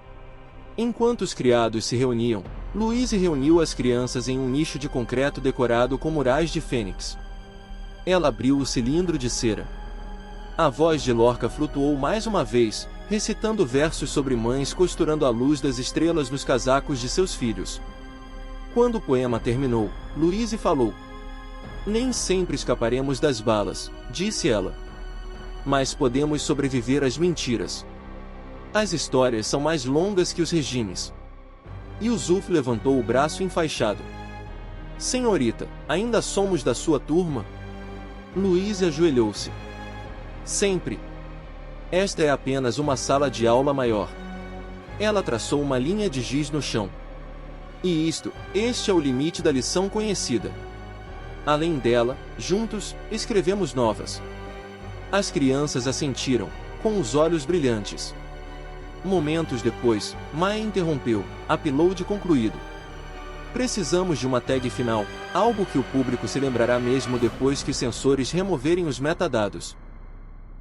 Enquanto os criados se reuniam, Louise reuniu as crianças em um nicho de concreto decorado com murais de fênix. Ela abriu o cilindro de cera. A voz de Lorca flutuou mais uma vez, recitando versos sobre mães costurando a luz das estrelas nos casacos de seus filhos. Quando o poema terminou, Louise falou. Nem sempre escaparemos das balas, disse ela. Mas podemos sobreviver às mentiras. As histórias são mais longas que os regimes. Yusuf levantou o braço enfaixado. Senhorita, ainda somos da sua turma? Louise ajoelhou-se. Sempre. Esta é apenas uma sala de aula maior. Ela traçou uma linha de giz no chão. E este é o limite da lição conhecida. Além dela, juntos, escrevemos novas. As crianças assentiram, com os olhos brilhantes. Momentos depois, Maia interrompeu, upload concluído. Precisamos de uma tag final, algo que o público se lembrará mesmo depois que os sensores removerem os metadados.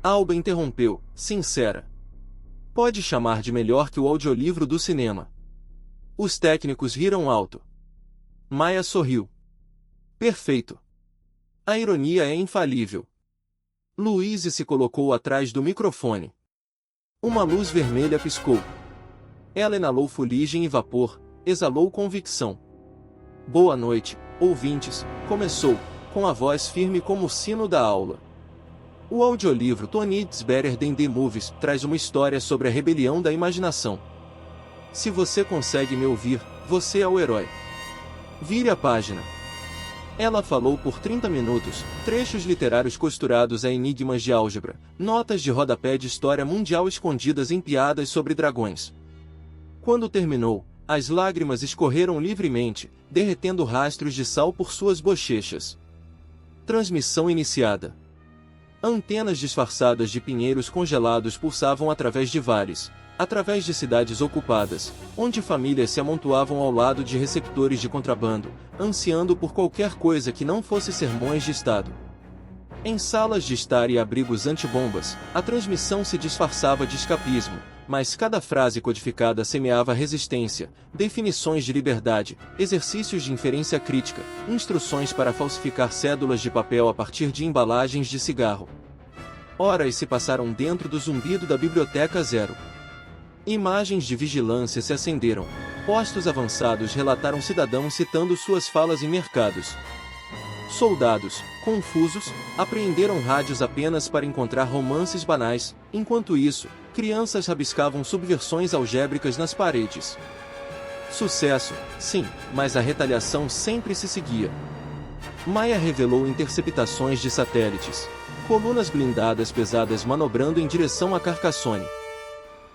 Alba interrompeu, sincera. Pode chamar de melhor que o audiolivro do cinema. Os técnicos riram alto. Maia sorriu. Perfeito. A ironia é infalível. Louise se colocou atrás do microfone. Uma luz vermelha piscou. Ela inalou fuligem e vapor, exalou convicção. Boa noite, ouvintes, começou, com a voz firme como o sino da aula. O audiolivro Tony's Better Than The Movies traz uma história sobre a rebelião da imaginação. Se você consegue me ouvir, você é o herói. Vire a página. Ela falou por 30 minutos, trechos literários costurados a enigmas de álgebra, notas de rodapé de história mundial escondidas em piadas sobre dragões. Quando terminou, as lágrimas escorreram livremente, derretendo rastros de sal por suas bochechas. Transmissão iniciada. Antenas disfarçadas de pinheiros congelados pulsavam através de vales, através de cidades ocupadas, onde famílias se amontoavam ao lado de receptores de contrabando, ansiando por qualquer coisa que não fosse sermões de Estado. Em salas de estar e abrigos antibombas, a transmissão se disfarçava de escapismo, mas cada frase codificada semeava resistência, definições de liberdade, exercícios de inferência crítica, instruções para falsificar cédulas de papel a partir de embalagens de cigarro. Horas se passaram dentro do zumbido da Biblioteca Zero. Imagens de vigilância se acenderam. Postos avançados relataram cidadãos citando suas falas em mercados. Soldados, confusos, apreenderam rádios apenas para encontrar romances banais. Enquanto isso, crianças rabiscavam subversões algébricas nas paredes. Sucesso, sim, mas a retaliação sempre se seguia. Maia revelou interceptações de satélites. Colunas blindadas pesadas manobrando em direção a Carcassonne.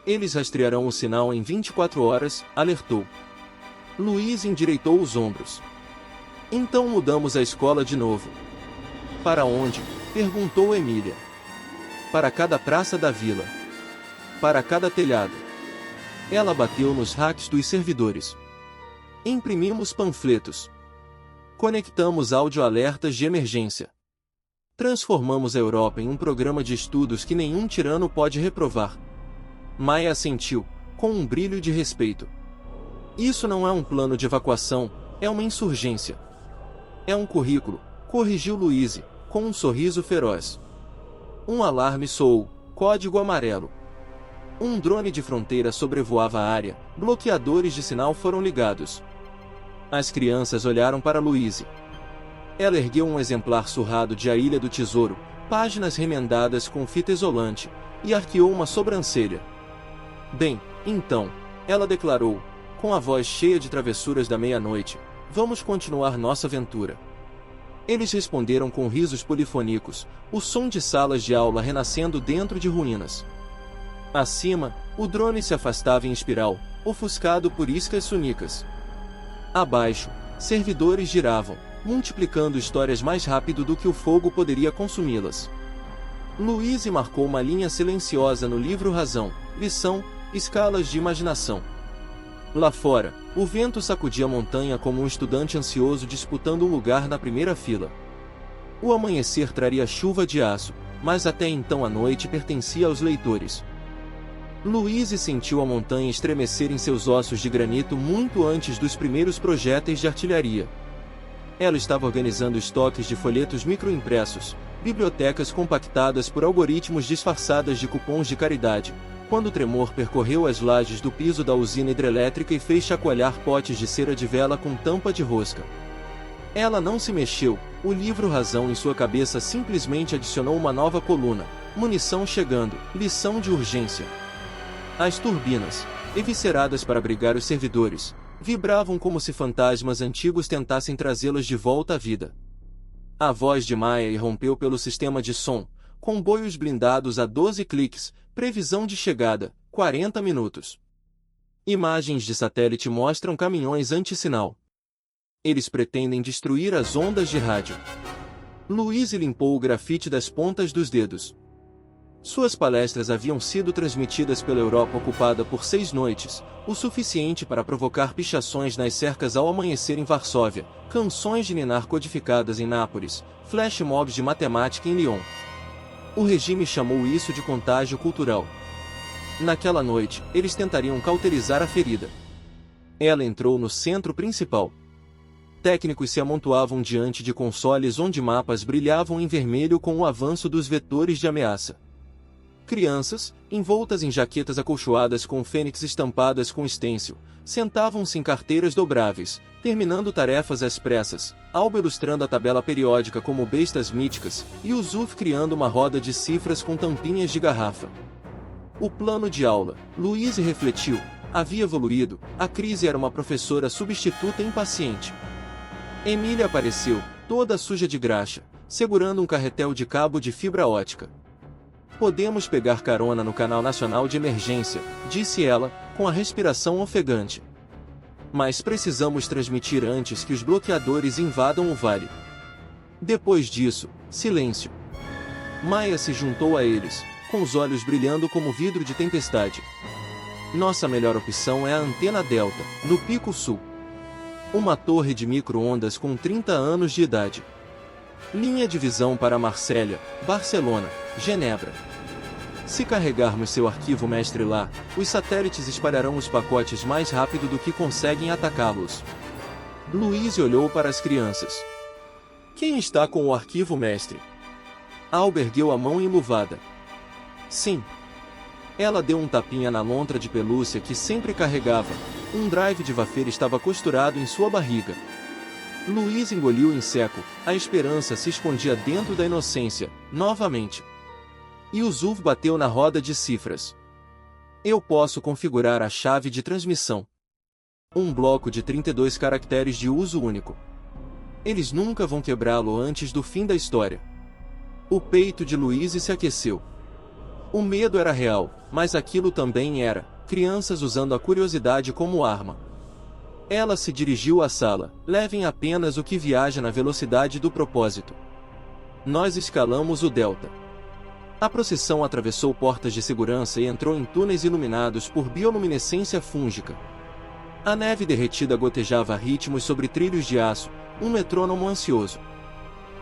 Eles rastrearão o sinal em 24 horas, alertou. Louise endireitou os ombros. Então mudamos a escola de novo. Para onde? Perguntou Emília. Para cada praça da vila. Para cada telhado. Ela bateu nos racks dos servidores. Imprimimos panfletos. Conectamos áudio-alertas de emergência. Transformamos a Europa em um programa de estudos que nenhum tirano pode reprovar. Maia assentiu, com um brilho de respeito. Isso não é um plano de evacuação, é uma insurgência. É um currículo, corrigiu Louise, com um sorriso feroz. Um alarme soou, código amarelo. Um drone de fronteira sobrevoava a área, bloqueadores de sinal foram ligados. As crianças olharam para Louise. Ela ergueu um exemplar surrado de A Ilha do Tesouro, páginas remendadas com fita isolante, e arqueou uma sobrancelha. Bem, então, ela declarou, com a voz cheia de travessuras da meia-noite, vamos continuar nossa aventura. Eles responderam com risos polifônicos, o som de salas de aula renascendo dentro de ruínas. Acima, o drone se afastava em espiral, ofuscado por iscas súnicas. Abaixo, servidores giravam, multiplicando histórias mais rápido do que o fogo poderia consumi-las. Louise marcou uma linha silenciosa no livro Razão, Lição, Escalas de Imaginação. Lá fora, o vento sacudia a montanha como um estudante ansioso disputando um lugar na primeira fila. O amanhecer traria chuva de aço, mas até então a noite pertencia aos leitores. Louise sentiu a montanha estremecer em seus ossos de granito muito antes dos primeiros projéteis de artilharia. Ela estava organizando estoques de folhetos microimpressos, bibliotecas compactadas por algoritmos disfarçadas de cupons de caridade, quando o tremor percorreu as lajes do piso da usina hidrelétrica e fez chacoalhar potes de cera de vela com tampa de rosca. Ela não se mexeu, o livro Razão em sua cabeça simplesmente adicionou uma nova coluna, munição chegando, lição de urgência. As turbinas, evisceradas para abrigar os servidores, vibravam como se fantasmas antigos tentassem trazê-las de volta à vida. A voz de Maya irrompeu pelo sistema de som, comboios blindados a 12 cliques, previsão de chegada, 40 minutos. Imagens de satélite mostram caminhões anti-sinal. Eles pretendem destruir as ondas de rádio. Louise limpou o grafite das pontas dos dedos. Suas palestras haviam sido transmitidas pela Europa ocupada por 6 noites, o suficiente para provocar pichações nas cercas ao amanhecer em Varsóvia, canções de ninar codificadas em Nápoles, flash mobs de matemática em Lyon. O regime chamou isso de contágio cultural. Naquela noite, eles tentariam cauterizar a ferida. Ela entrou no centro principal. Técnicos se amontoavam diante de consoles onde mapas brilhavam em vermelho com o avanço dos vetores de ameaça. Crianças, envoltas em jaquetas acolchoadas com fênix estampadas com estêncil, sentavam-se em carteiras dobráveis, terminando tarefas às pressas, Alba ilustrando a tabela periódica como bestas míticas, e o Zuf criando uma roda de cifras com tampinhas de garrafa. O plano de aula, Louise refletiu, havia evoluído, a crise era uma professora substituta impaciente. Emília apareceu, toda suja de graxa, segurando um carretel de cabo de fibra ótica. Podemos pegar carona no canal nacional de emergência, disse ela, com a respiração ofegante. Mas precisamos transmitir antes que os bloqueadores invadam o vale. Depois disso, silêncio. Maya se juntou a eles, com os olhos brilhando como vidro de tempestade. Nossa melhor opção é a antena Delta, no Pico Sul. Uma torre de micro-ondas com 30 anos de idade. Linha de visão para Marsella, Barcelona, Genebra. Se carregarmos seu arquivo mestre lá, os satélites espalharão os pacotes mais rápido do que conseguem atacá-los. Louise olhou para as crianças. Quem está com o arquivo mestre? Alba ergueu a mão enluvada. Sim. Ela deu um tapinha na lontra de pelúcia que sempre carregava. Um drive de Waffer estava costurado em sua barriga. Louise engoliu em seco, a esperança se escondia dentro da inocência, novamente. E o Zuf bateu na roda de cifras. Eu posso configurar a chave de transmissão. Um bloco de 32 caracteres de uso único. Eles nunca vão quebrá-lo antes do fim da história. O peito de Louise se aqueceu. O medo era real, mas aquilo também era, crianças usando a curiosidade como arma. Ela se dirigiu à sala, levem apenas o que viaja na velocidade do propósito. Nós escalamos o Delta. A procissão atravessou portas de segurança e entrou em túneis iluminados por bioluminescência fúngica. A neve derretida gotejava a ritmos sobre trilhos de aço, um metrônomo ansioso.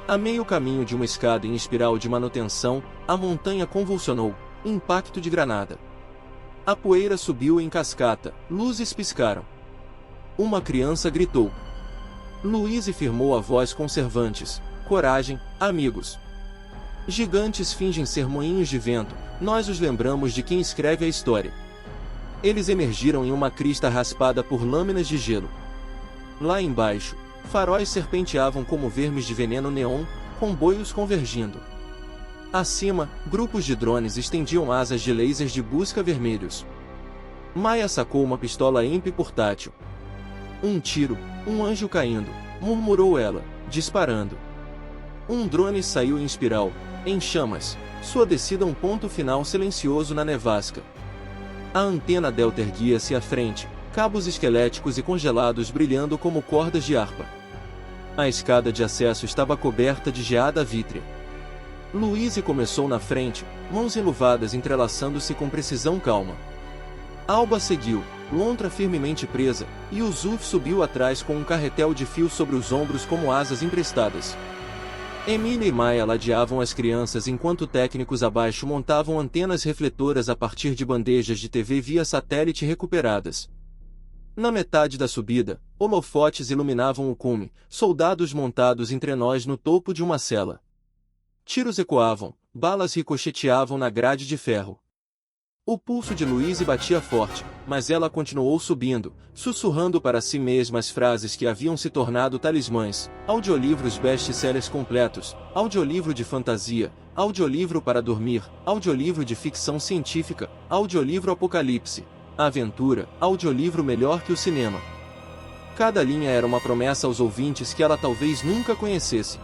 A meio caminho de uma escada em espiral de manutenção, a montanha convulsionou, impacto de granada. A poeira subiu em cascata, luzes piscaram. Uma criança gritou. Louise firmou a voz com Cervantes. Coragem, amigos. Gigantes fingem ser moinhos de vento, nós os lembramos de quem escreve a história. Eles emergiram em uma crista raspada por lâminas de gelo. Lá embaixo, faróis serpenteavam como vermes de veneno neon, comboios convergindo. Acima, grupos de drones estendiam asas de lasers de busca vermelhos. Maya sacou uma pistola EMP portátil. Um tiro, um anjo caindo, murmurou ela, disparando. Um drone saiu em espiral, em chamas, sua descida um ponto final silencioso na nevasca. A antena delta erguia-se à frente, cabos esqueléticos e congelados brilhando como cordas de harpa. A escada de acesso estava coberta de geada vítrea. Louise começou na frente, mãos enluvadas entrelaçando-se com precisão calma. Alba seguiu, lontra firmemente presa, e Yusuf subiu atrás com um carretel de fio sobre os ombros como asas emprestadas. Emília e Maya ladeavam as crianças enquanto técnicos abaixo montavam antenas refletoras a partir de bandejas de TV via satélite recuperadas. Na metade da subida, holofotes iluminavam o cume, soldados montados em trenós no topo de uma cela. Tiros ecoavam, balas ricocheteavam na grade de ferro. O pulso de Louise batia forte, mas ela continuou subindo, sussurrando para si mesma as frases que haviam se tornado talismãs: audiolivros best-sellers completos, audiolivro de fantasia, audiolivro para dormir, audiolivro de ficção científica, audiolivro apocalipse, aventura, audiolivro melhor que o cinema. Cada linha era uma promessa aos ouvintes que ela talvez nunca conhecesse.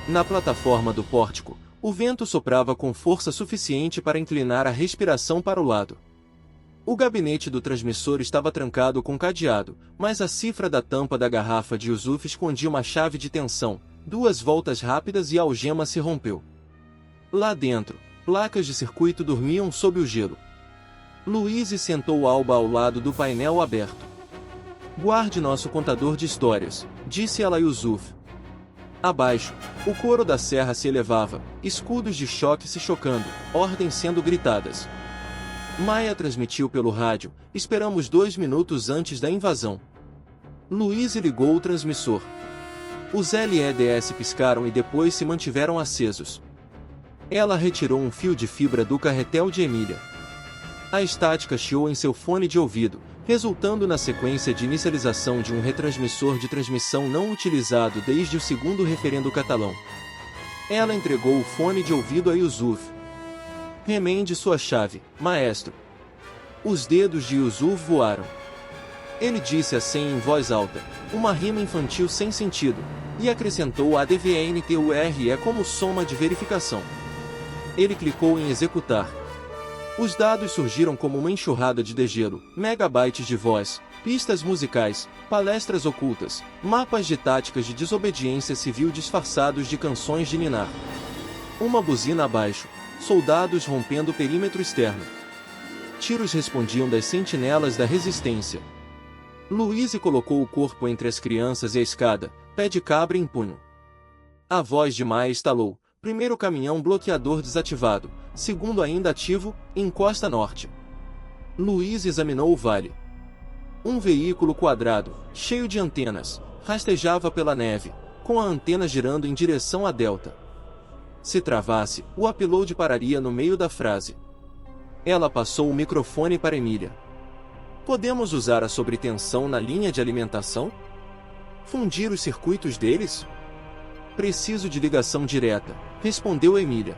Na plataforma do pórtico, o vento soprava com força suficiente para inclinar a respiração para o lado. O gabinete do transmissor estava trancado com cadeado, mas a cifra da tampa da garrafa de Yusuf escondia uma chave de tensão. 2 voltas rápidas e a algema se rompeu. Lá dentro, placas de circuito dormiam sob o gelo. Louise sentou Alba ao lado do painel aberto. "Guarde nosso contador de histórias", disse ela a Yusuf. Abaixo, o coro da serra se elevava, escudos de choque se chocando, ordens sendo gritadas. Maya transmitiu pelo rádio: "Esperamos 2 minutos antes da invasão." Louise ligou o transmissor. Os LEDs piscaram e depois se mantiveram acesos. Ela retirou um fio de fibra do carretel de Emília. A estática chiou em seu fone de ouvido, resultando na sequência de inicialização de um retransmissor de transmissão não utilizado desde o segundo referendo catalão. Ela entregou o fone de ouvido a Yusuf. "Remende sua chave, maestro." Os dedos de Yusuf voaram. Ele disse a senha em voz alta, uma rima infantil sem sentido, e acrescentou a DVNTURE como soma de verificação. Ele clicou em executar. Os dados surgiram como uma enxurrada de degelo, megabytes de voz, pistas musicais, palestras ocultas, mapas de táticas de desobediência civil disfarçados de canções de ninar. Uma buzina abaixo, soldados rompendo o perímetro externo. Tiros respondiam das sentinelas da resistência. Louise colocou o corpo entre as crianças e a escada, pé de cabra em punho. A voz de Maya estalou. "Primeiro caminhão bloqueador desativado, segundo ainda ativo, em Costa Norte." Louise examinou o vale. Um veículo quadrado, cheio de antenas, rastejava pela neve, com a antena girando em direção à delta. Se travasse, o upload pararia no meio da frase. Ela passou o microfone para Emília. "Podemos usar a sobretensão na linha de alimentação? Fundir os circuitos deles?" "Preciso de ligação direta", respondeu Emília.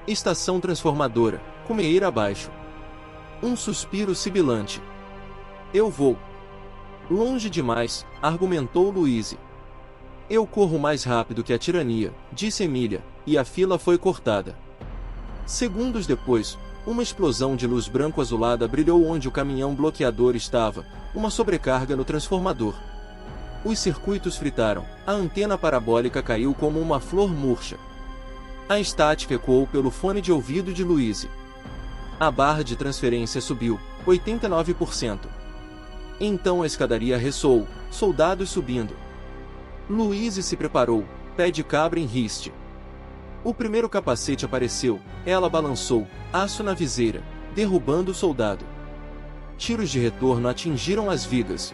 "Estação transformadora, cumeira abaixo." Um suspiro sibilante. "Eu vou." "Longe demais", argumentou Louise. "Eu corro mais rápido que a tirania", disse Emília, e a fila foi cortada. Segundos depois, uma explosão de luz branco-azulada brilhou onde o caminhão bloqueador estava, uma sobrecarga no transformador. Os circuitos fritaram, a antena parabólica caiu como uma flor murcha. A estática ecoou pelo fone de ouvido de Louise. A barra de transferência subiu, 89%. Então a escadaria ressoou, soldados subindo. Louise se preparou, pé de cabra em riste. O primeiro capacete apareceu, ela balançou, aço na viseira, derrubando o soldado. Tiros de retorno atingiram as vigas.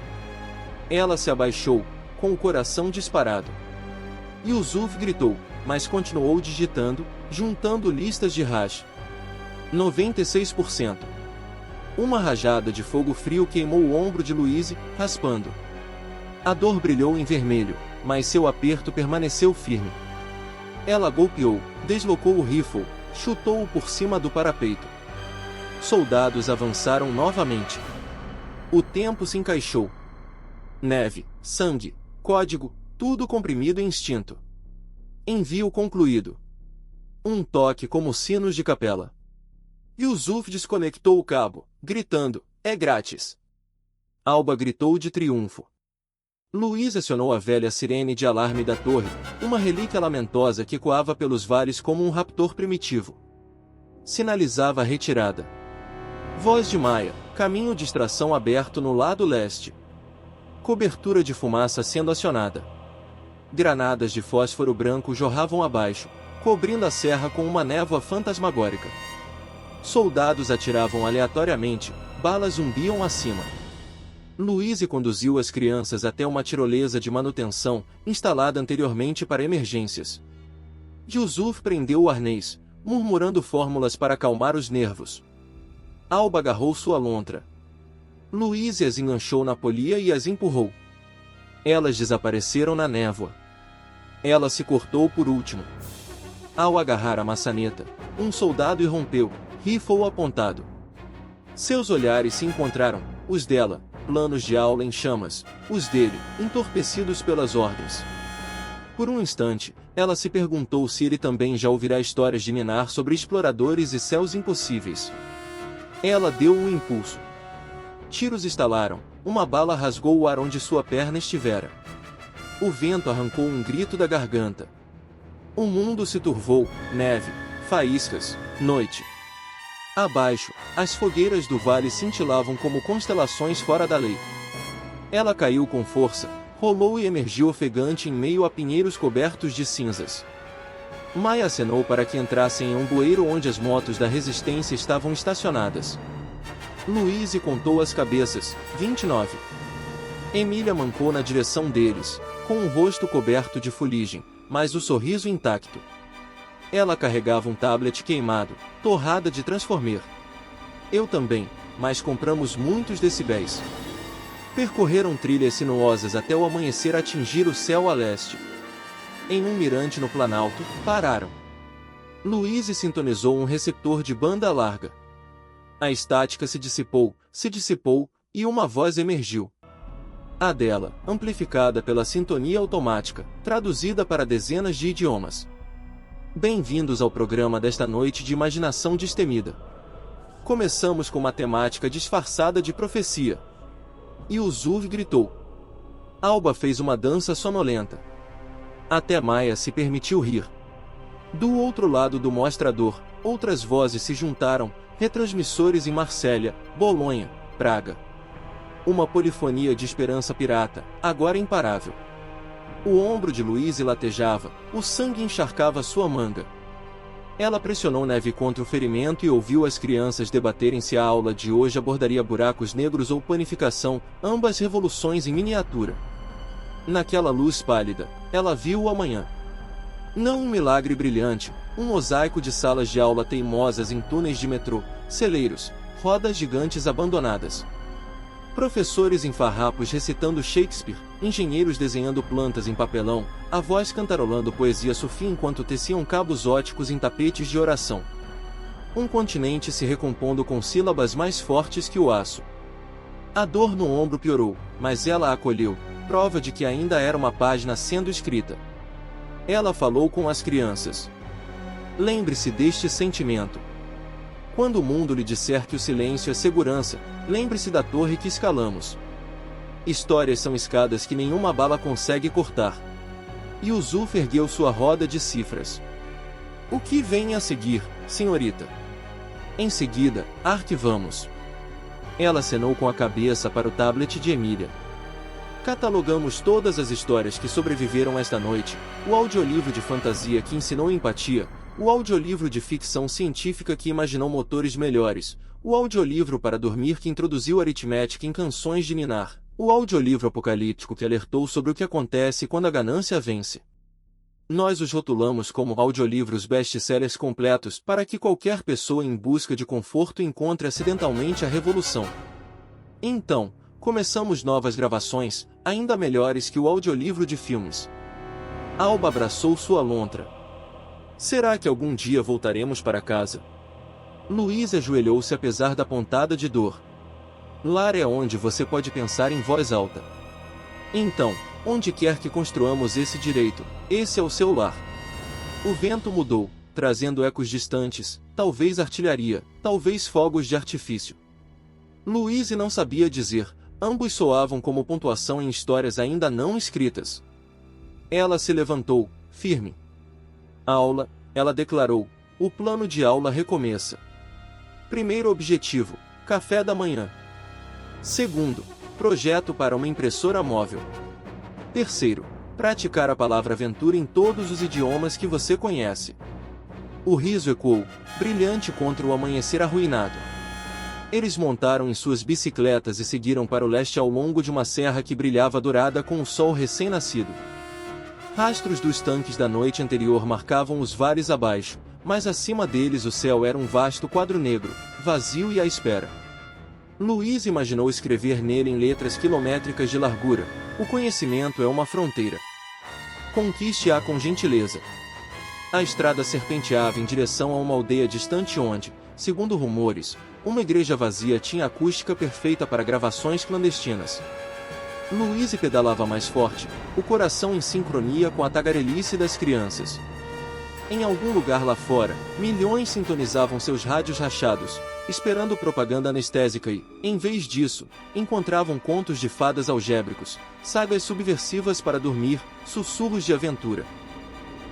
Ela se abaixou, com o coração disparado. Yusuf gritou, mas continuou digitando, juntando listas de hash. 96%. Uma rajada de fogo frio queimou o ombro de Louise, raspando. A dor brilhou em vermelho, mas seu aperto permaneceu firme. Ela golpeou, deslocou o rifle, chutou-o por cima do parapeito. Soldados avançaram novamente. O tempo se encaixou. Neve, sangue, código, tudo comprimido em instinto. Envio concluído. Um toque como sinos de capela. Yusuf desconectou o cabo, gritando, é grátis. Alba gritou de triunfo. Luiz acionou a velha sirene de alarme da torre, uma relíquia lamentosa que ecoava pelos vales como um raptor primitivo. Sinalizava a retirada. Voz de Maia, caminho de extração aberto no lado leste. Cobertura de fumaça sendo acionada. Granadas de fósforo branco jorravam abaixo, cobrindo a serra com uma névoa fantasmagórica. Soldados atiravam aleatoriamente, balas zumbiam acima. Luiz conduziu as crianças até uma tirolesa de manutenção, instalada anteriormente para emergências. Yusuf prendeu o arnês, murmurando fórmulas para acalmar os nervos. Alba agarrou sua lontra. Luiz as enganchou na polia e as empurrou. Elas desapareceram na névoa. Ela se cortou por último. Ao agarrar a maçaneta, um soldado irrompeu, rifle apontado. Seus olhares se encontraram, os dela, planos de aula em chamas, os dele, entorpecidos pelas ordens. Por um instante, ela se perguntou se ele também já ouvirá histórias de Ninar sobre exploradores e céus impossíveis. Ela deu um impulso. Tiros estalaram, uma bala rasgou o ar onde sua perna estivera. O vento arrancou um grito da garganta. O mundo se turvou, neve, faíscas, noite. Abaixo, as fogueiras do vale cintilavam como constelações fora da lei. Ela caiu com força, rolou e emergiu ofegante em meio a pinheiros cobertos de cinzas. Maia acenou para que entrassem em um bueiro onde as motos da resistência estavam estacionadas. Luiz contou as cabeças, 29. Emília mancou na direção deles, com o rosto coberto de fuligem, mas o sorriso intacto. Ela carregava um tablet queimado, torrada de Transformer. Eu também, mas compramos muitos decibéis. Percorreram trilhas sinuosas até o amanhecer atingir o céu a leste. Em um mirante no Planalto, pararam. Luiz sintonizou um receptor de banda larga. A estática se dissipou, e uma voz emergiu. A dela, amplificada pela sintonia automática, traduzida para dezenas de idiomas. Bem-vindos ao programa desta noite de imaginação destemida. Começamos com matemática disfarçada de profecia. E o Zuv gritou. Alba fez uma dança sonolenta. Até Maia se permitiu rir. Do outro lado do mostrador, outras vozes se juntaram, retransmissores em Marsella, Bolonha, Praga. Uma polifonia de esperança pirata, agora imparável. O ombro de Luiz latejava, o sangue encharcava sua manga. Ela pressionou Neve contra o ferimento e ouviu as crianças debaterem se a aula de hoje abordaria buracos negros ou panificação, ambas revoluções em miniatura. Naquela luz pálida, ela viu o amanhã. Não um milagre brilhante, um mosaico de salas de aula teimosas em túneis de metrô, celeiros, rodas gigantes abandonadas. Professores em farrapos recitando Shakespeare, engenheiros desenhando plantas em papelão, avós cantarolando poesia sufi enquanto teciam cabos óticos em tapetes de oração. Um continente se recompondo com sílabas mais fortes que o aço. A dor no ombro piorou, mas ela a acolheu, prova de que ainda era uma página sendo escrita. Ela falou com as crianças. Lembre-se deste sentimento. Quando o mundo lhe disser que o silêncio é segurança, lembre-se da torre que escalamos. Histórias são escadas que nenhuma bala consegue cortar. E o Zuf ergueu sua roda de cifras. O que vem a seguir, senhorita? Em seguida, arquivamos. Ela acenou com a cabeça para o tablet de Emília. Catalogamos todas as histórias que sobreviveram esta noite, o audiolivro de fantasia que ensinou empatia, o audiolivro de ficção científica que imaginou motores melhores, o audiolivro para dormir que introduziu aritmética em canções de ninar, o audiolivro apocalíptico que alertou sobre o que acontece quando a ganância vence. Nós os rotulamos como audiolivros best-sellers completos para que qualquer pessoa em busca de conforto encontre acidentalmente a revolução. Então, Começamos novas gravações, ainda melhores que o audiolivro de filmes. Alba abraçou sua lontra. Será que algum dia voltaremos para casa? Luiz ajoelhou-se apesar da pontada de dor. Lar é onde você pode pensar em voz alta. Então, onde quer que construamos esse direito, esse é o seu lar. O vento mudou, trazendo ecos distantes, talvez artilharia, talvez fogos de artifício. Luiz não sabia dizer, ambos soavam como pontuação em histórias ainda não escritas. Ela se levantou, firme. Aula, ela declarou, o plano de aula recomeça. Primeiro objetivo, café da manhã. Segundo, projeto para uma impressora móvel. Terceiro, praticar a palavra aventura em todos os idiomas que você conhece. O riso ecoou, brilhante contra o amanhecer arruinado. Eles montaram em suas bicicletas e seguiram para o leste ao longo de uma serra que brilhava dourada com o sol recém-nascido. Rastros dos tanques da noite anterior marcavam os vales abaixo, mas acima deles o céu era um vasto quadro negro, vazio e à espera. Luiz imaginou escrever nele em letras quilométricas de largura: o conhecimento é uma fronteira. Conquiste-a com gentileza. A estrada serpenteava em direção a uma aldeia distante onde, segundo rumores, uma igreja vazia tinha acústica perfeita para gravações clandestinas. Luiz pedalava mais forte, o coração em sincronia com a tagarelice das crianças. Em algum lugar lá fora, milhões sintonizavam seus rádios rachados, esperando propaganda anestésica e, em vez disso, encontravam contos de fadas algébricos, sagas subversivas para dormir, sussurros de aventura.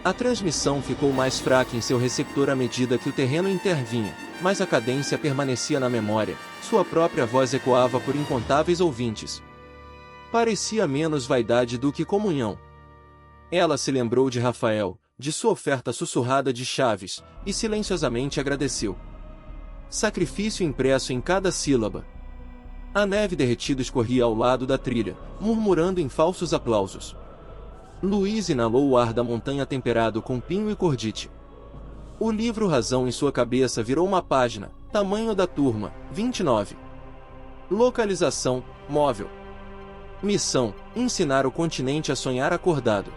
A transmissão ficou mais fraca em seu receptor à medida que o terreno intervinha, mas a cadência permanecia na memória, sua própria voz ecoava por incontáveis ouvintes. Parecia menos vaidade do que comunhão. Ela se lembrou de Rafael, de sua oferta sussurrada de chaves, e silenciosamente agradeceu. Sacrifício impresso em cada sílaba. A neve derretida escorria ao lado da trilha, murmurando em falsos aplausos. Luiz inalou o ar da montanha temperado com pinho e cordite. O livro Razão em sua cabeça virou uma página, tamanho da turma, 29. Localização, móvel. Missão, ensinar o continente a sonhar acordado.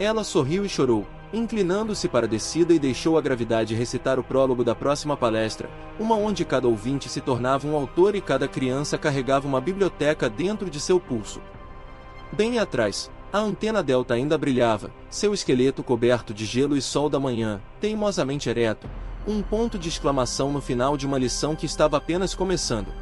Ela sorriu e chorou, inclinando-se para a descida e deixou a gravidade recitar o prólogo da próxima palestra, uma onde cada ouvinte se tornava um autor e cada criança carregava uma biblioteca dentro de seu pulso. Bem atrás, a antena delta ainda brilhava, seu esqueleto coberto de gelo e sol da manhã, teimosamente ereto, um ponto de exclamação no final de uma lição que estava apenas começando.